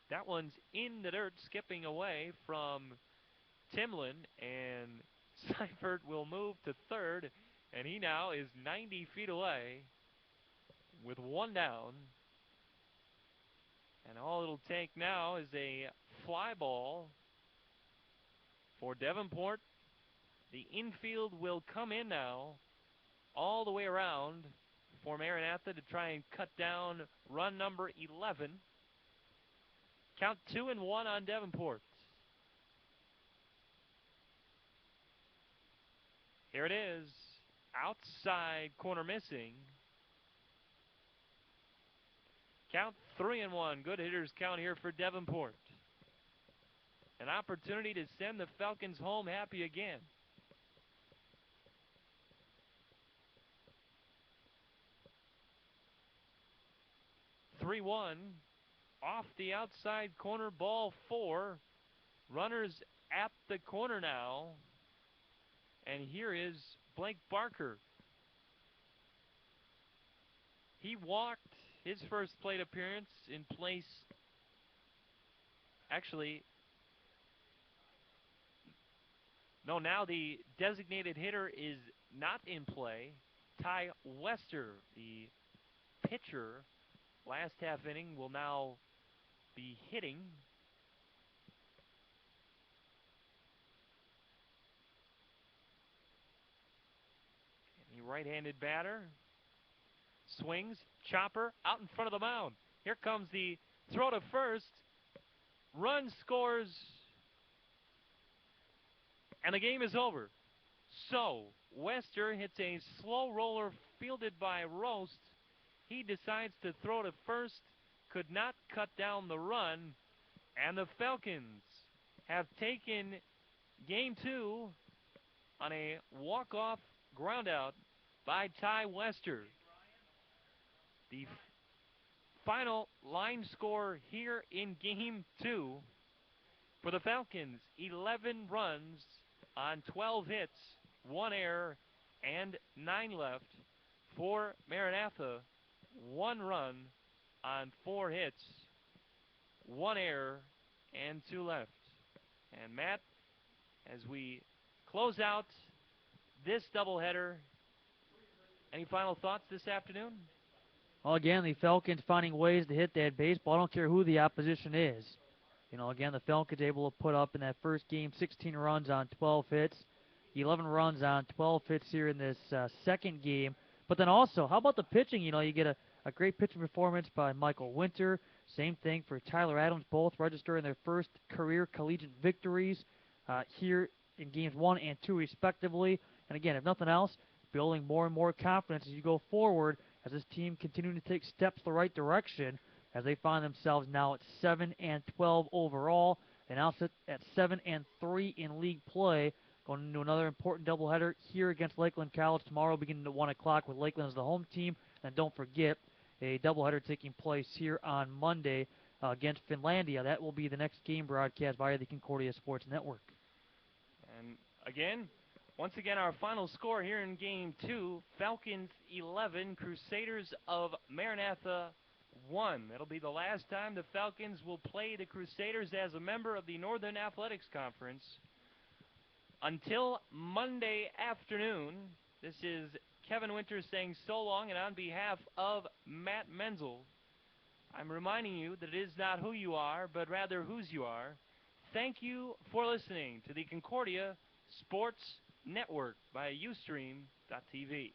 That one's in the dirt, skipping away from Timlin, and Seifert will move to third, and he now is 90 feet away with one down. And all it'll take now is a fly ball for Davenport. The infield will come in now all the way around for Maranatha to try and cut down run number 11. Count 2-1 on Davenport. Here it is. Outside corner missing. Count 3-1. Good hitters count here for Davenport. An opportunity to send the Falcons home happy again. 3-1. Off the outside corner, ball 4. Runners at the corner now. And here is Blake Barker. He walked his first plate appearance in place. Actually, no, now the designated hitter is not in play. Ty Wester, the pitcher, last half inning, will now be hitting. And the right-handed batter swings, chopper out in front of the mound. Here comes the throw to first. Run scores, and the game is over. So, Wester hits a slow roller fielded by Roast. He decides to throw to first, could not cut down the run, and the Falcons have taken Game 2 on a walk-off groundout by Ty Wester. The final line score here in Game 2 for the Falcons, 11 runs on 12 hits, 1 error, and 9 left. For Maranatha, 1 run on 4 hits, 1 error, and 2 left. And Matt, as we close out this doubleheader, any final thoughts this afternoon? Well, again, the Falcons finding ways to hit that baseball. I don't care who the opposition is. You know, again, the Falcons able to put up in that first game 16 runs on 12 hits, 11 runs on 12 hits here in this second game. But then also, how about the pitching? You know, you get a great pitching performance by Michael Winter. Same thing for Tyler Adams, both registering their first career collegiate victories here in games 1 and 2 respectively. And again, if nothing else, building more and more confidence as you go forward as this team continuing to take steps the right direction as they find themselves now at 7-12 overall. They now sit at 7-3 in league play, going into another important doubleheader here against Lakeland College tomorrow, beginning at 1 o'clock with Lakeland as the home team. And don't forget, a doubleheader taking place here on Monday against Finlandia. That will be the next game broadcast via the Concordia Sports Network. And again, once again, our final score here in Game 2, Falcons 11, Crusaders of Maranatha 1. That'll be the last time the Falcons will play the Crusaders as a member of the Northern Athletics Conference. Until Monday afternoon, this is Kevin Winters saying so long, and on behalf of Matt Menzel, I'm reminding you that it is not who you are, but rather whose you are. Thank you for listening to the Concordia Sports Network by Ustream.tv.